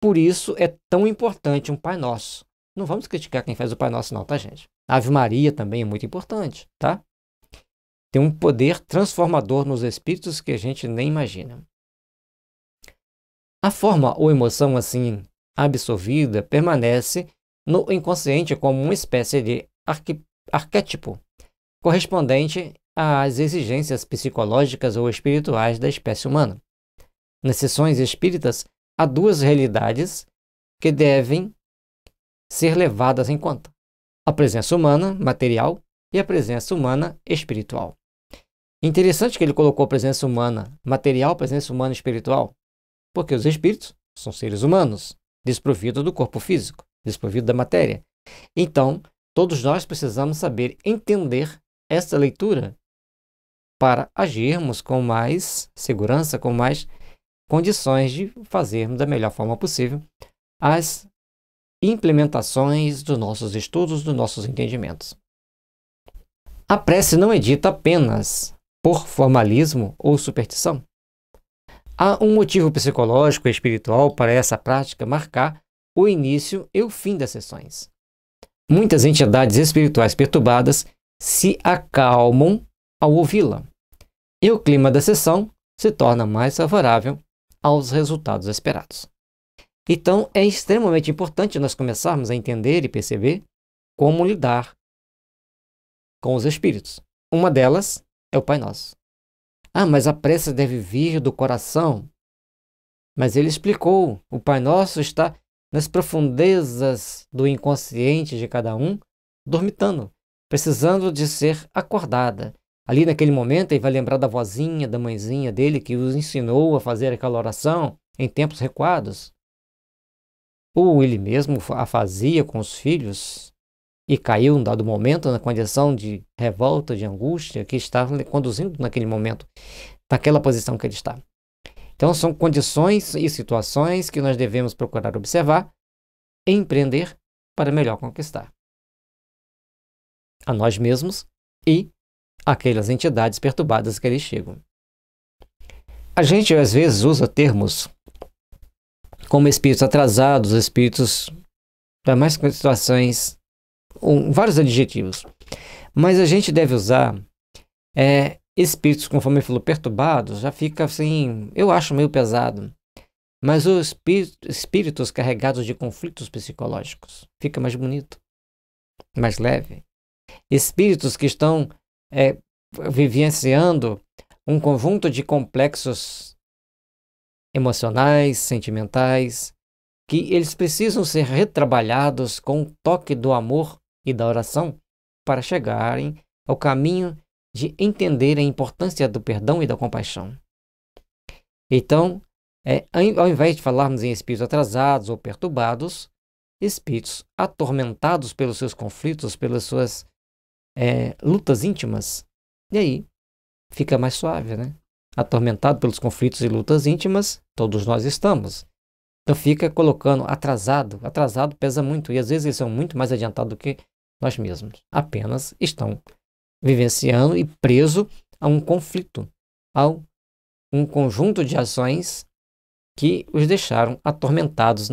Por isso é tão importante um Pai Nosso. Não vamos criticar quem faz o Pai Nosso não, tá, gente? A Ave Maria também é muito importante, tá? Tem um poder transformador nos espíritos que a gente nem imagina. A forma ou emoção assim absorvida permanece no inconsciente como uma espécie de arquétipo correspondente às exigências psicológicas ou espirituais da espécie humana. Nas sessões espíritas, há duas realidades que devem ser levadas em conta: a presença humana material e a presença humana espiritual. Interessante que ele colocou a presença humana material, presença humana espiritual, porque os espíritos são seres humanos, desprovidos do corpo físico, desprovidos da matéria. Então, todos nós precisamos saber entender essa leitura para agirmos com mais segurança, com mais condições de fazermos da melhor forma possível as implementações dos nossos estudos, dos nossos entendimentos. A prece não é dita apenas por formalismo ou superstição. Há um motivo psicológico e espiritual para essa prática marcar o início e o fim das sessões. Muitas entidades espirituais perturbadas se acalmam ao ouvi-la, e o clima da sessão se torna mais favorável aos resultados esperados. Então, é extremamente importante nós começarmos a entender e perceber como lidar com os espíritos. Uma delas é o Pai Nosso. Ah, mas a prece deve vir do coração. Mas ele explicou, o Pai Nosso está nas profundezas do inconsciente de cada um, dormitando, precisando de ser acordada. Ali naquele momento ele vai lembrar da vozinha, da mãezinha dele que os ensinou a fazer aquela oração em tempos recuados. Ou ele mesmo a fazia com os filhos e caiu em dado momento na condição de revolta, de angústia que estava conduzindo naquele momento, naquela posição que ele está. Então são condições e situações que nós devemos procurar observar e empreender para melhor conquistar a nós mesmos e aquelas entidades perturbadas que eles chegam. A gente às vezes usa termos como espíritos atrasados, espíritos para mais situações, vários adjetivos. Mas a gente deve usar espíritos, conforme ele falou, perturbados, já fica assim, eu acho meio pesado. Mas os espíritos carregados de conflitos psicológicos, fica mais bonito, mais leve. Espíritos que estão vivenciando um conjunto de complexos emocionais, sentimentais, que eles precisam ser retrabalhados com o toque do amor e da oração para chegarem ao caminho de entender a importância do perdão e da compaixão. Então, ao invés de falarmos em espíritos atrasados ou perturbados, espíritos atormentados pelos seus conflitos, pelas suas lutas íntimas, e aí fica mais suave, né? Atormentado pelos conflitos e lutas íntimas, todos nós estamos. Então fica colocando atrasado pesa muito, e às vezes eles são muito mais adiantados do que nós mesmos. Apenas estão vivenciando e preso a um conflito, a um conjunto de ações que os deixaram atormentados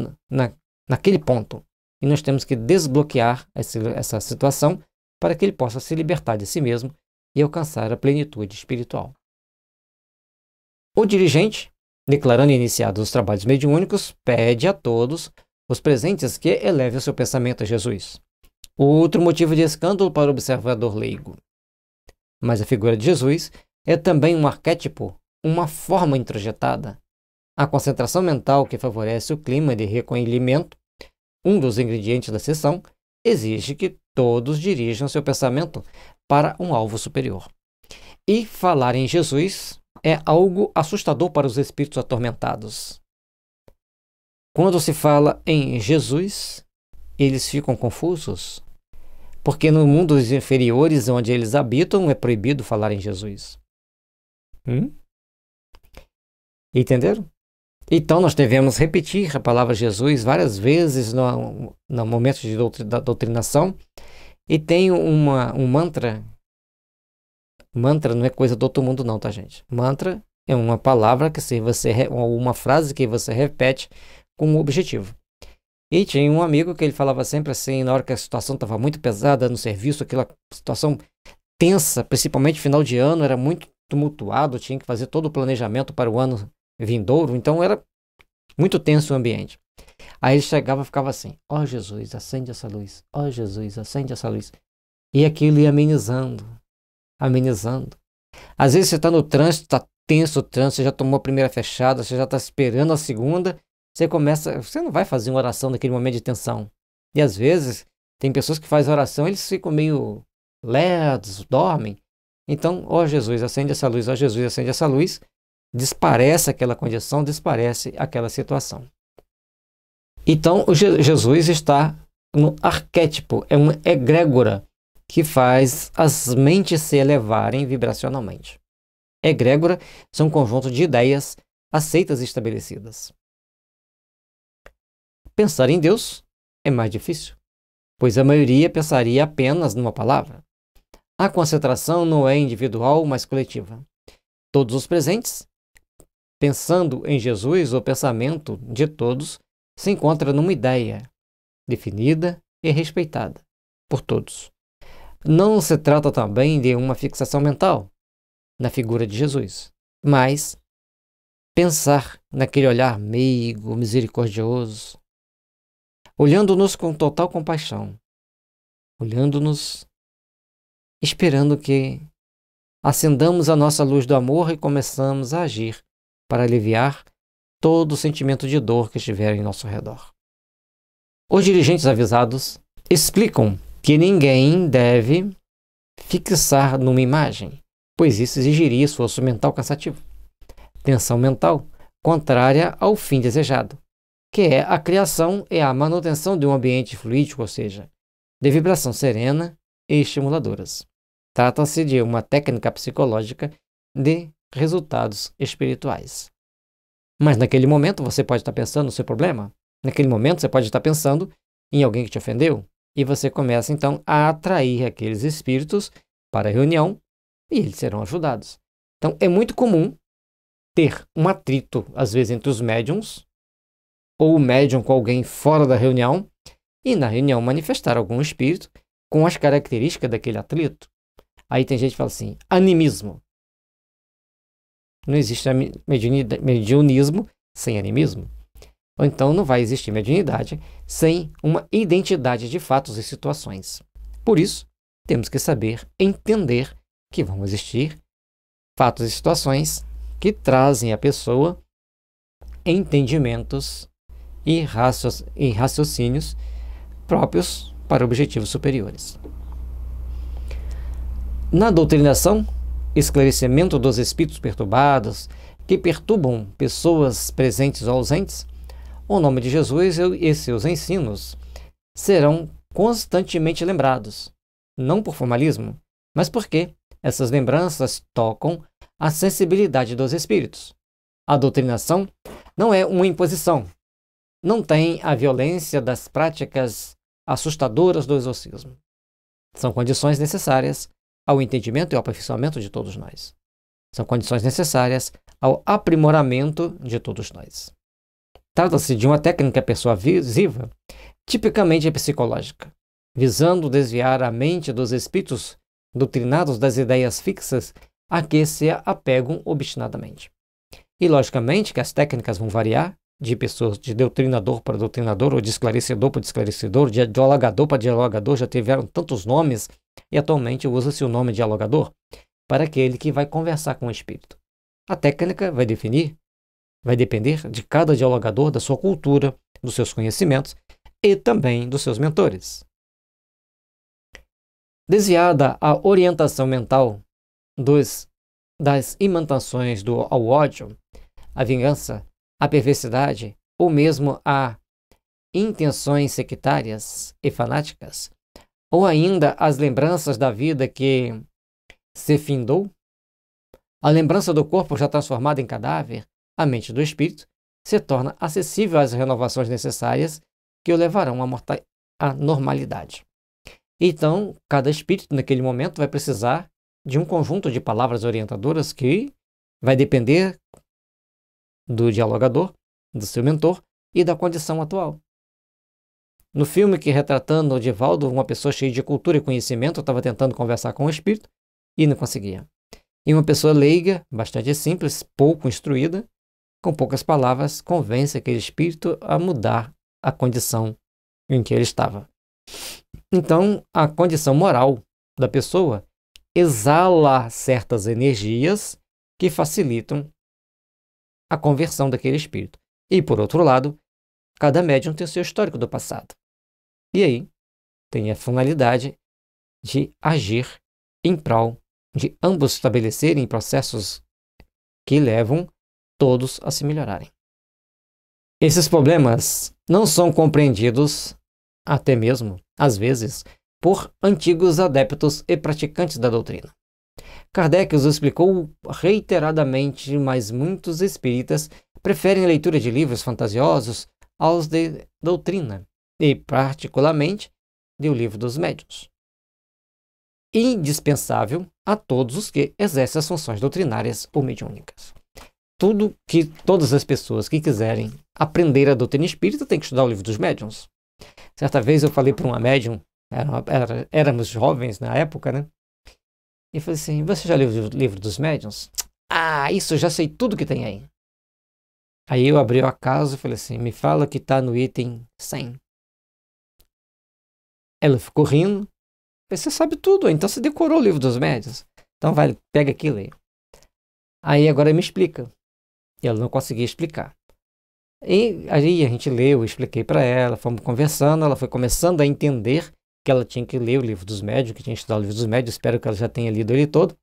naquele ponto. E nós temos que desbloquear essa situação para que ele possa se libertar de si mesmo e alcançar a plenitude espiritual. O dirigente, declarando iniciados os trabalhos mediúnicos, pede a todos os presentes que elevem o seu pensamento a Jesus. Outro motivo de escândalo para o observador leigo. Mas a figura de Jesus é também um arquétipo, uma forma introjetada. A concentração mental que favorece o clima de recolhimento, um dos ingredientes da sessão, exige que todos dirijam seu pensamento para um alvo superior. E falar em Jesus é algo assustador para os espíritos atormentados. Quando se fala em Jesus, eles ficam confusos, porque no mundo dos inferiores, onde eles habitam, é proibido falar em Jesus. Entenderam? Então nós devemos repetir a palavra Jesus várias vezes no momento da doutrinação, e tem um mantra. Mantra não é coisa do outro mundo não, tá, gente? Mantra é uma palavra ou uma frase que você repete com um objetivo. E tinha um amigo que ele falava sempre assim, na hora que a situação estava muito pesada no serviço, aquela situação tensa, principalmente final de ano, era muito tumultuado, tinha que fazer todo o planejamento para o ano vindouro, então era muito tenso o ambiente. Aí ele chegava e ficava assim, ó Jesus, acende essa luz, ó Jesus, acende essa luz. E aquilo ia amenizando. Às vezes você está no trânsito, está tenso o trânsito, você já tomou a primeira fechada, você já está esperando a segunda, você não vai fazer uma oração naquele momento de tensão. E às vezes tem pessoas que fazem oração, eles ficam meio lerdos, dormem. Então, ó Jesus, acende essa luz, ó Jesus, acende essa luz, desparece aquela condição, desparece aquela situação. Então, o Jesus está no arquétipo, é uma egrégora que faz as mentes se elevarem vibracionalmente. Egrégora são um conjunto de ideias aceitas e estabelecidas. Pensar em Deus é mais difícil, pois a maioria pensaria apenas numa palavra. A concentração não é individual, mas coletiva. Todos os presentes, pensando em Jesus, o pensamento de todos se encontra numa ideia definida e respeitada por todos. Não se trata também de uma fixação mental na figura de Jesus, mas pensar naquele olhar meigo, misericordioso, olhando-nos com total compaixão, olhando-nos, esperando que acendamos a nossa luz do amor e começamos a agir para aliviar todo o sentimento de dor que estiver em nosso redor. Os dirigentes avisados explicam que ninguém deve fixar numa imagem, pois isso exigiria esforço mental cansativo. Tensão mental contrária ao fim desejado, que é a criação e a manutenção de um ambiente fluídico, ou seja, de vibração serena e estimuladoras. Trata-se de uma técnica psicológica de resultados espirituais. Mas naquele momento você pode estar pensando no seu problema, naquele momento você pode estar pensando em alguém que te ofendeu, e você começa então a atrair aqueles espíritos para a reunião e eles serão ajudados. Então é muito comum ter um atrito, às vezes, entre os médiums, ou o médium com alguém fora da reunião, e na reunião manifestar algum espírito com as características daquele atrito. Aí tem gente que fala assim, animismo. Não existe mediunismo sem animismo. Ou então não vai existir mediunidade sem uma identidade de fatos e situações. Por isso, temos que saber entender que vão existir fatos e situações que trazem à pessoa entendimentos e raciocínios próprios para objetivos superiores. Na doutrinação, esclarecimento dos espíritos perturbados que perturbam pessoas presentes ou ausentes, o nome de Jesus e seus ensinos serão constantemente lembrados, não por formalismo, mas porque essas lembranças tocam a sensibilidade dos espíritos. A doutrinação não é uma imposição, não tem a violência das práticas assustadoras do exorcismo. São condições necessárias ao entendimento e ao aperfeiçoamento de todos nós. São condições necessárias ao aprimoramento de todos nós. Trata-se de uma técnica persuasiva, tipicamente psicológica, visando desviar a mente dos espíritos doutrinados das ideias fixas a que se apegam obstinadamente. E, logicamente, que as técnicas vão variar de pessoas de doutrinador para doutrinador, ou de esclarecedor para esclarecedor, de dialogador para dialogador, já tiveram tantos nomes, e atualmente usa-se o nome dialogador para aquele que vai conversar com o espírito. A técnica vai depender de cada dialogador, da sua cultura, dos seus conhecimentos e também dos seus mentores. Desviada a orientação mental das imantações ao ódio, a vingança, a perversidade ou mesmo a intenções sectárias e fanáticas, ou ainda as lembranças da vida que se findou, a lembrança do corpo já transformado em cadáver, a mente do espírito se torna acessível às renovações necessárias que o levarão à normalidade. Então, cada espírito naquele momento vai precisar de um conjunto de palavras orientadoras que vai depender do dialogador, do seu mentor e da condição atual. No filme que retratando o Divaldo, uma pessoa cheia de cultura e conhecimento estava tentando conversar com o espírito e não conseguia. E uma pessoa leiga, bastante simples, pouco instruída, com poucas palavras, convence aquele espírito a mudar a condição em que ele estava. Então, a condição moral da pessoa exala certas energias que facilitam a conversão daquele espírito. E, por outro lado, cada médium tem o seu histórico do passado. E aí, tem a finalidade de agir em prol de ambos estabelecerem processos que levam todos a se melhorarem. Esses problemas não são compreendidos, até mesmo, às vezes, por antigos adeptos e praticantes da doutrina. Kardec os explicou reiteradamente, mas muitos espíritas preferem a leitura de livros fantasiosos aos de doutrina, e particularmente do Livro dos Médiuns. Indispensável a todos os que exercem as funções doutrinárias ou mediúnicas. tudo que todas as pessoas que quiserem aprender a doutrina espírita têm que estudar o Livro dos Médiuns. Certa vez eu falei para uma médium, éramos jovens na época, né? E falei assim, você já leu o Livro dos Médiuns? Ah, isso, eu já sei tudo que tem aí. Aí eu abri o acaso e falei assim, me fala que está no item 100. Ela ficou rindo. Você sabe tudo, então você decorou o Livro dos Médiuns. Então vai, pega aqui e lê. Aí agora me explica. E ela não conseguia explicar. E aí a gente leu, expliquei para ela, fomos conversando, ela foi começando a entender que ela tinha que ler o Livro dos Médiuns, que tinha que estudar o Livro dos Médiuns, espero que ela já tenha lido ele todo.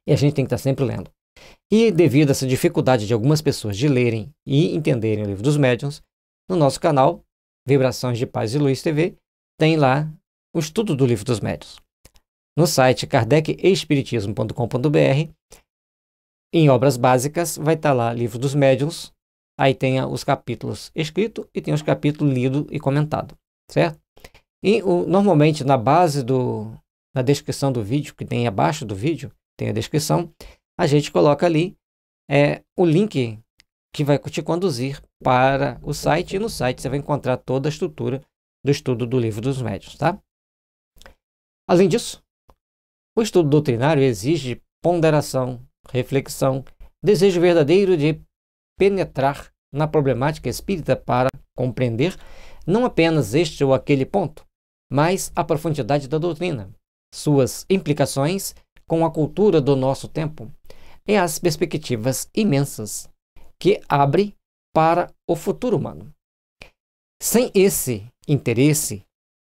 E a gente tem que estar sempre lendo. E devido a essa dificuldade de algumas pessoas de lerem e entenderem o Livro dos Médiuns, no nosso canal, Vibrações de Paz e Luz TV, tem lá o estudo do Livro dos Médiuns. No site kardecespiritismo.com.br, em obras básicas, vai estar lá Livro dos Médiuns, aí tem os capítulos escritos e tem os capítulos lido e comentado, certo? E normalmente na base na descrição do vídeo, que tem abaixo do vídeo, tem a descrição, a gente coloca ali o link que vai te conduzir para o site, e no site você vai encontrar toda a estrutura do estudo do Livro dos Médiuns, tá? Além disso, o estudo doutrinário exige ponderação, reflexão, desejo verdadeiro de penetrar na problemática espírita para compreender não apenas este ou aquele ponto, mas a profundidade da doutrina, suas implicações com a cultura do nosso tempo e as perspectivas imensas que abre para o futuro humano. Sem esse interesse,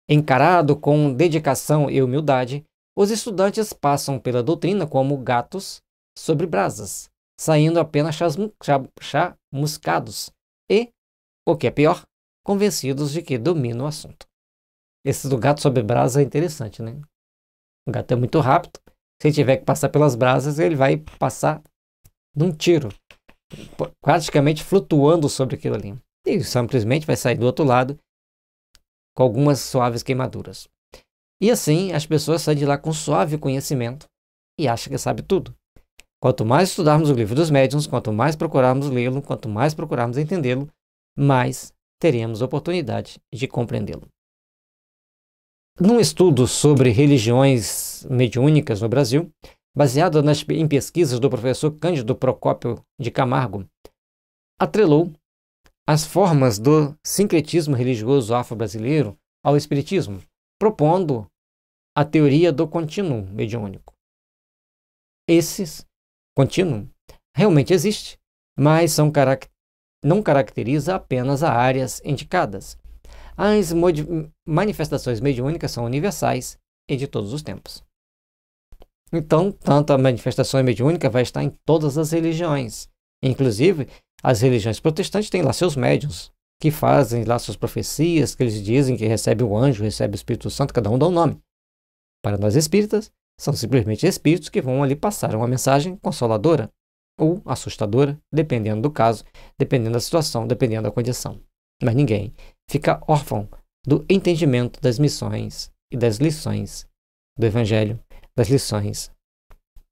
encarado com dedicação e humildade, os estudantes passam pela doutrina como gatos sobre brasas, saindo apenas chamuscados e, o que é pior, convencidos de que dominam o assunto. Esse do gato sobre brasa é interessante, né? O gato é muito rápido. Se ele tiver que passar pelas brasas, ele vai passar num tiro, praticamente flutuando sobre aquilo ali. E simplesmente vai sair do outro lado com algumas suaves queimaduras. E assim, as pessoas saem de lá com suave conhecimento e acham que sabe tudo. Quanto mais estudarmos o Livro dos Médiuns, quanto mais procurarmos lê-lo, quanto mais procurarmos entendê-lo, mais teremos oportunidade de compreendê-lo. Num estudo sobre religiões mediúnicas no Brasil, baseado em pesquisas do professor Cândido Procópio de Camargo, atrelou as formas do sincretismo religioso afro-brasileiro ao espiritismo, propondo a teoria do contínuo mediúnico. Esse contínuo realmente existe, mas não caracteriza apenas as áreas indicadas. As manifestações mediúnicas são universais e de todos os tempos. Então, tanto a manifestação mediúnica vai estar em todas as religiões. Inclusive, as religiões protestantes têm lá seus médiuns, que fazem lá suas profecias, que eles dizem que recebe o anjo, recebe o Espírito Santo, cada um dá um nome. Para nós espíritas, são simplesmente espíritos que vão ali passar uma mensagem consoladora ou assustadora, dependendo do caso, dependendo da situação, dependendo da condição. Mas ninguém fica órfão do entendimento das missões e das lições do Evangelho, das lições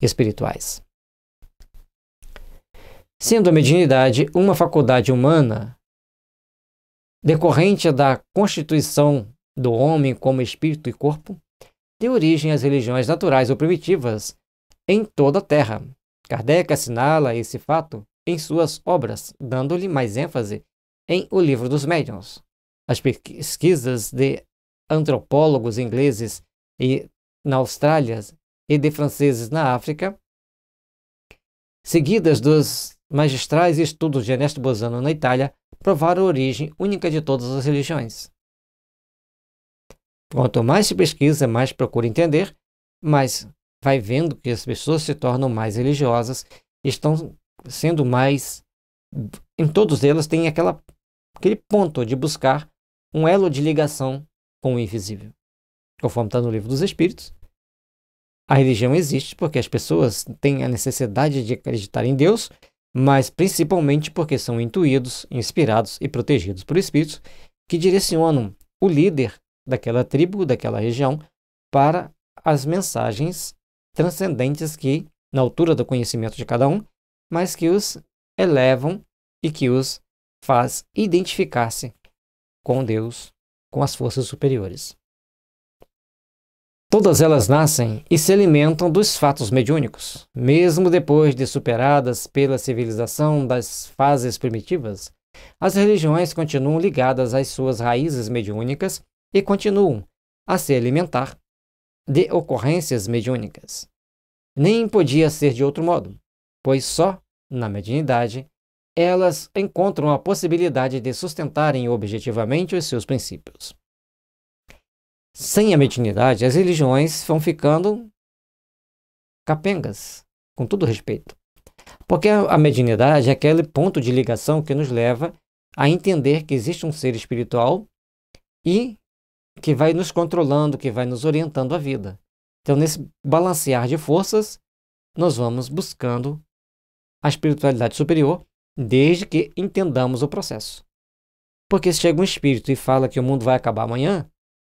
espirituais. Sendo a mediunidade uma faculdade humana decorrente da constituição do homem como espírito e corpo, deu origem às religiões naturais ou primitivas em toda a Terra. Kardec assinala esse fato em suas obras, dando-lhe mais ênfase em O Livro dos Médiuns. As pesquisas de antropólogos ingleses na Austrália e de franceses na África, seguidas dos magistrais estudos de Ernesto Bozano na Itália, provaram a origem única de todas as religiões. Quanto mais se pesquisa, mais procura entender, mais vai vendo que as pessoas se tornam mais religiosas, estão sendo mais... Em todos elas tem aquele ponto de buscar um elo de ligação com o invisível. Conforme está no Livro dos Espíritos, a religião existe porque as pessoas têm a necessidade de acreditar em Deus, mas principalmente porque são intuídos, inspirados e protegidos por espíritos que direcionam o líder daquela tribo, daquela região, para as mensagens transcendentes que, na altura do conhecimento de cada um, mas que os elevam e que os faz identificar-se com Deus, com as forças superiores. Todas elas nascem e se alimentam dos fatos mediúnicos. Mesmo depois de superadas pela civilização das fases primitivas, as religiões continuam ligadas às suas raízes mediúnicas e continuam a se alimentar de ocorrências mediúnicas. Nem podia ser de outro modo, pois só na mediunidade elas encontram a possibilidade de sustentarem objetivamente os seus princípios. Sem a mediunidade, as religiões vão ficando capengas, com todo respeito. Porque a mediunidade é aquele ponto de ligação que nos leva a entender que existe um ser espiritual e que vai nos controlando, que vai nos orientando a vida. Então, nesse balancear de forças, nós vamos buscando a espiritualidade superior, desde que entendamos o processo. Porque se chega um espírito e fala que o mundo vai acabar amanhã,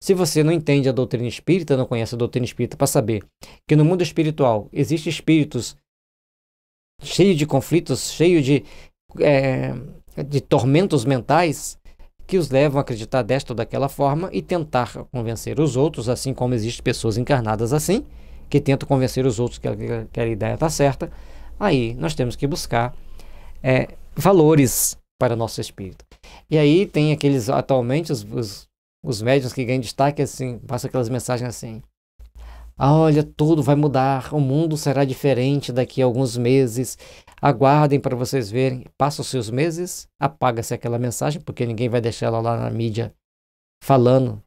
se você não entende a doutrina espírita, não conhece a doutrina espírita para saber que no mundo espiritual existem espíritos cheios de conflitos, cheios de tormentos mentais que os levam a acreditar desta ou daquela forma e tentar convencer os outros, assim como existem pessoas encarnadas assim, que tentam convencer os outros que a ideia está certa, aí nós temos que buscar valores para o nosso espírito. E aí tem aqueles, atualmente, os médiuns que ganham destaque, assim, passam aquelas mensagens assim: olha, tudo vai mudar, o mundo será diferente daqui a alguns meses, aguardem para vocês verem. Passam os seus meses, apaga-se aquela mensagem, porque ninguém vai deixar ela lá na mídia falando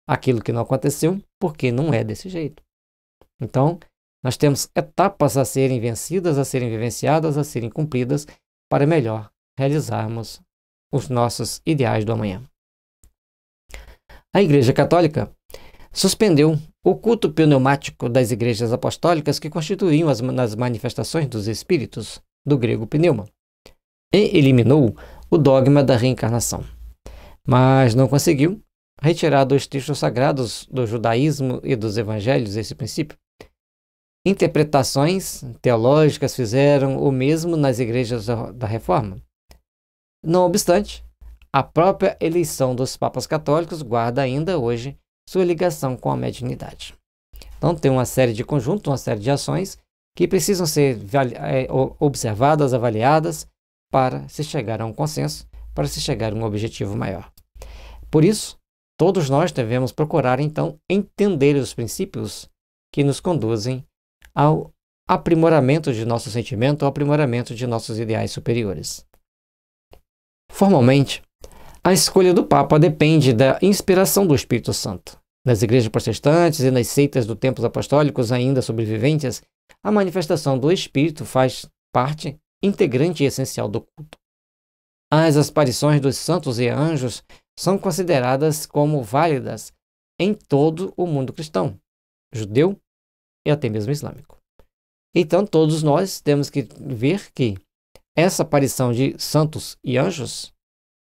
aquilo que não aconteceu, porque não é desse jeito. Então, nós temos etapas a serem vencidas, a serem vivenciadas, a serem cumpridas, para melhor realizarmos os nossos ideais do amanhã. A Igreja Católica suspendeu o culto pneumático das igrejas apostólicas que constituíam as manifestações dos espíritos, do grego pneuma, e eliminou o dogma da reencarnação. Mas não conseguiu retirar dos textos sagrados do judaísmo e dos evangelhos esse princípio. Interpretações teológicas fizeram o mesmo nas igrejas da Reforma. Não obstante, a própria eleição dos papas católicos guarda ainda hoje sua ligação com a mediunidade. Então tem uma série de conjuntos, uma série de ações que precisam ser observadas, avaliadas, para se chegar a um consenso, para se chegar a um objetivo maior. Por isso, todos nós devemos procurar, então, entender os princípios que nos conduzem ao aprimoramento de nosso sentimento, ao aprimoramento de nossos ideais superiores. Formalmente, a escolha do Papa depende da inspiração do Espírito Santo. Nas igrejas protestantes e nas seitas dos templos apostólicos ainda sobreviventes, a manifestação do Espírito faz parte integrante e essencial do culto. As aparições dos santos e anjos são consideradas como válidas em todo o mundo cristão, judeu e até mesmo islâmico. Então, todos nós temos que ver que essa aparição de santos e anjos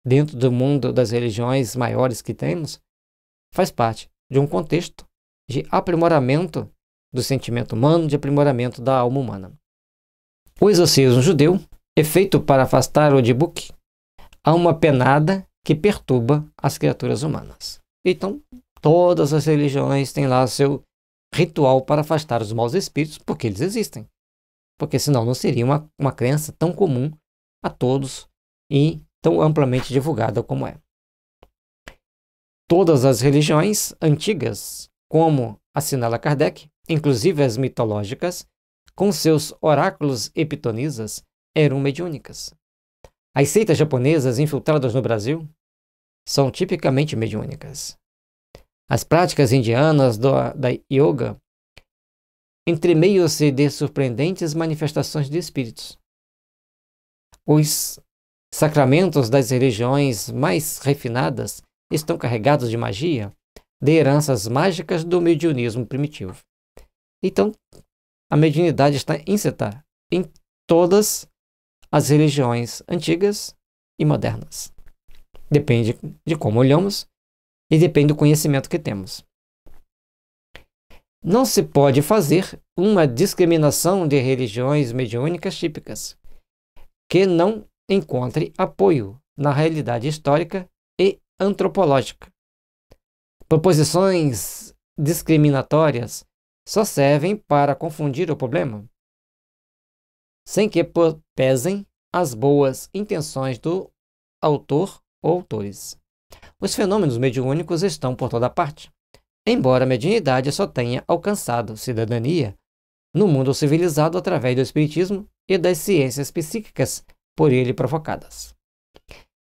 dentro do mundo das religiões maiores que temos, faz parte de um contexto de aprimoramento do sentimento humano, de aprimoramento da alma humana. O exorcismo judeu é feito para afastar o dibuque a uma penada que perturba as criaturas humanas. Então, todas as religiões têm lá seu ritual para afastar os maus espíritos, porque eles existem. Porque senão não seria uma crença tão comum a todos e tão amplamente divulgada como é. Todas as religiões antigas, como assinala Kardec, inclusive as mitológicas, com seus oráculos e pitonisas, eram mediúnicas. As seitas japonesas infiltradas no Brasil são tipicamente mediúnicas. As práticas indianas da yoga entremeiam-se de surpreendentes manifestações de espíritos. Os sacramentos das religiões mais refinadas estão carregados de magia, de heranças mágicas do mediunismo primitivo. Então, a mediunidade está íncita em todas as religiões antigas e modernas. Depende de como olhamos e depende do conhecimento que temos. Não se pode fazer uma discriminação de religiões mediúnicas típicas, que não encontre apoio na realidade histórica e antropológica. Proposições discriminatórias só servem para confundir o problema, sem que pesem as boas intenções do autor ou autores. Os fenômenos mediúnicos estão por toda parte, embora a mediunidade só tenha alcançado cidadania no mundo civilizado através do espiritismo e das ciências psíquicas por ele provocadas.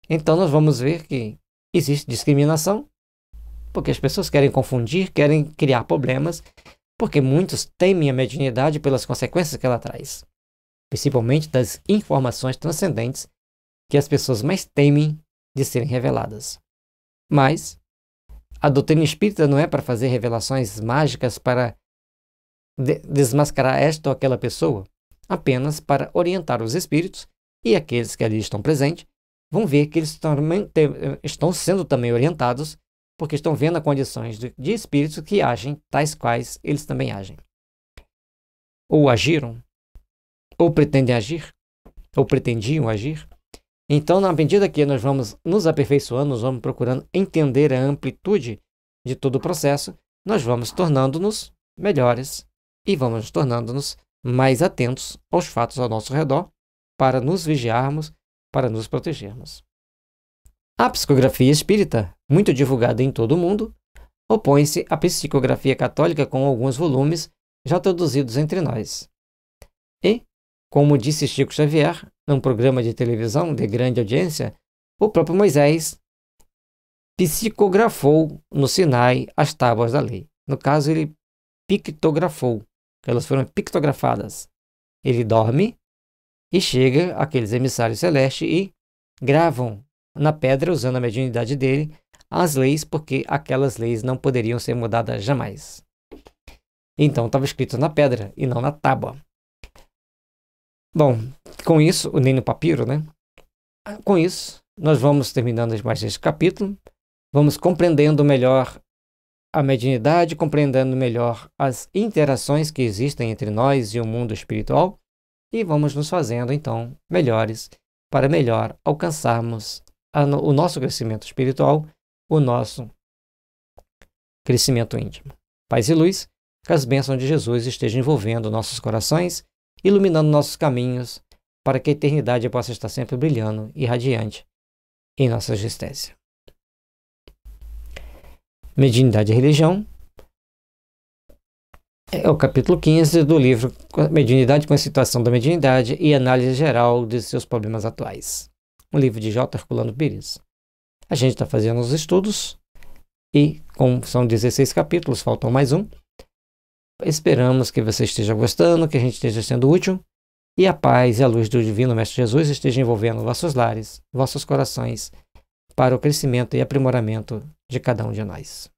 Então nós vamos ver que existe discriminação, porque as pessoas querem confundir, querem criar problemas, porque muitos temem a mediunidade pelas consequências que ela traz, principalmente das informações transcendentes que as pessoas mais temem de serem reveladas. Mas a doutrina espírita não é para fazer revelações mágicas para desmascarar esta ou aquela pessoa, apenas para orientar os espíritos, e aqueles que ali estão presentes vão ver que eles estão sendo também orientados, porque estão vendo as condições de espíritos que agem tais quais eles também agem. Ou agiram, ou pretendem agir, ou pretendiam agir. Então, na medida que nós vamos nos aperfeiçoando, nós vamos procurando entender a amplitude de todo o processo, nós vamos tornando-nos melhores e vamos tornando-nos mais atentos aos fatos ao nosso redor para nos vigiarmos, para nos protegermos. A psicografia espírita, muito divulgada em todo o mundo, opõe-se à psicografia católica com alguns volumes já traduzidos entre nós. E, como disse Chico Xavier, num programa de televisão de grande audiência, o próprio Moisés psicografou no Sinai as tábuas da lei. No caso, ele pictografou, elas foram pictografadas. Ele dorme e chega aqueles emissários celestes e gravam na pedra, usando a mediunidade dele, as leis, porque aquelas leis não poderiam ser mudadas jamais. Então, estava escrito na pedra e não na tábua. Bom, com isso, nem no papiro, né? Com isso, nós vamos terminando mais este capítulo, vamos compreendendo melhor a mediunidade, compreendendo melhor as interações que existem entre nós e o mundo espiritual, e vamos nos fazendo, então, melhores, para melhor alcançarmos o nosso crescimento espiritual, o nosso crescimento íntimo. Paz e luz, que as bênçãos de Jesus estejam envolvendo nossos corações, iluminando nossos caminhos, para que a eternidade possa estar sempre brilhando e radiante em nossa existência. Mediunidade e Religião é o capítulo 15 do livro Mediunidade com a Situação da Mediunidade e Análise Geral de seus Problemas Atuais. Um livro de J. Herculano Pires. A gente está fazendo os estudos e, como são 16 capítulos, faltam mais um. Esperamos que você esteja gostando, que a gente esteja sendo útil e a paz e a luz do Divino Mestre Jesus esteja envolvendo vossos lares, vossos corações, para o crescimento e aprimoramento de cada um de nós.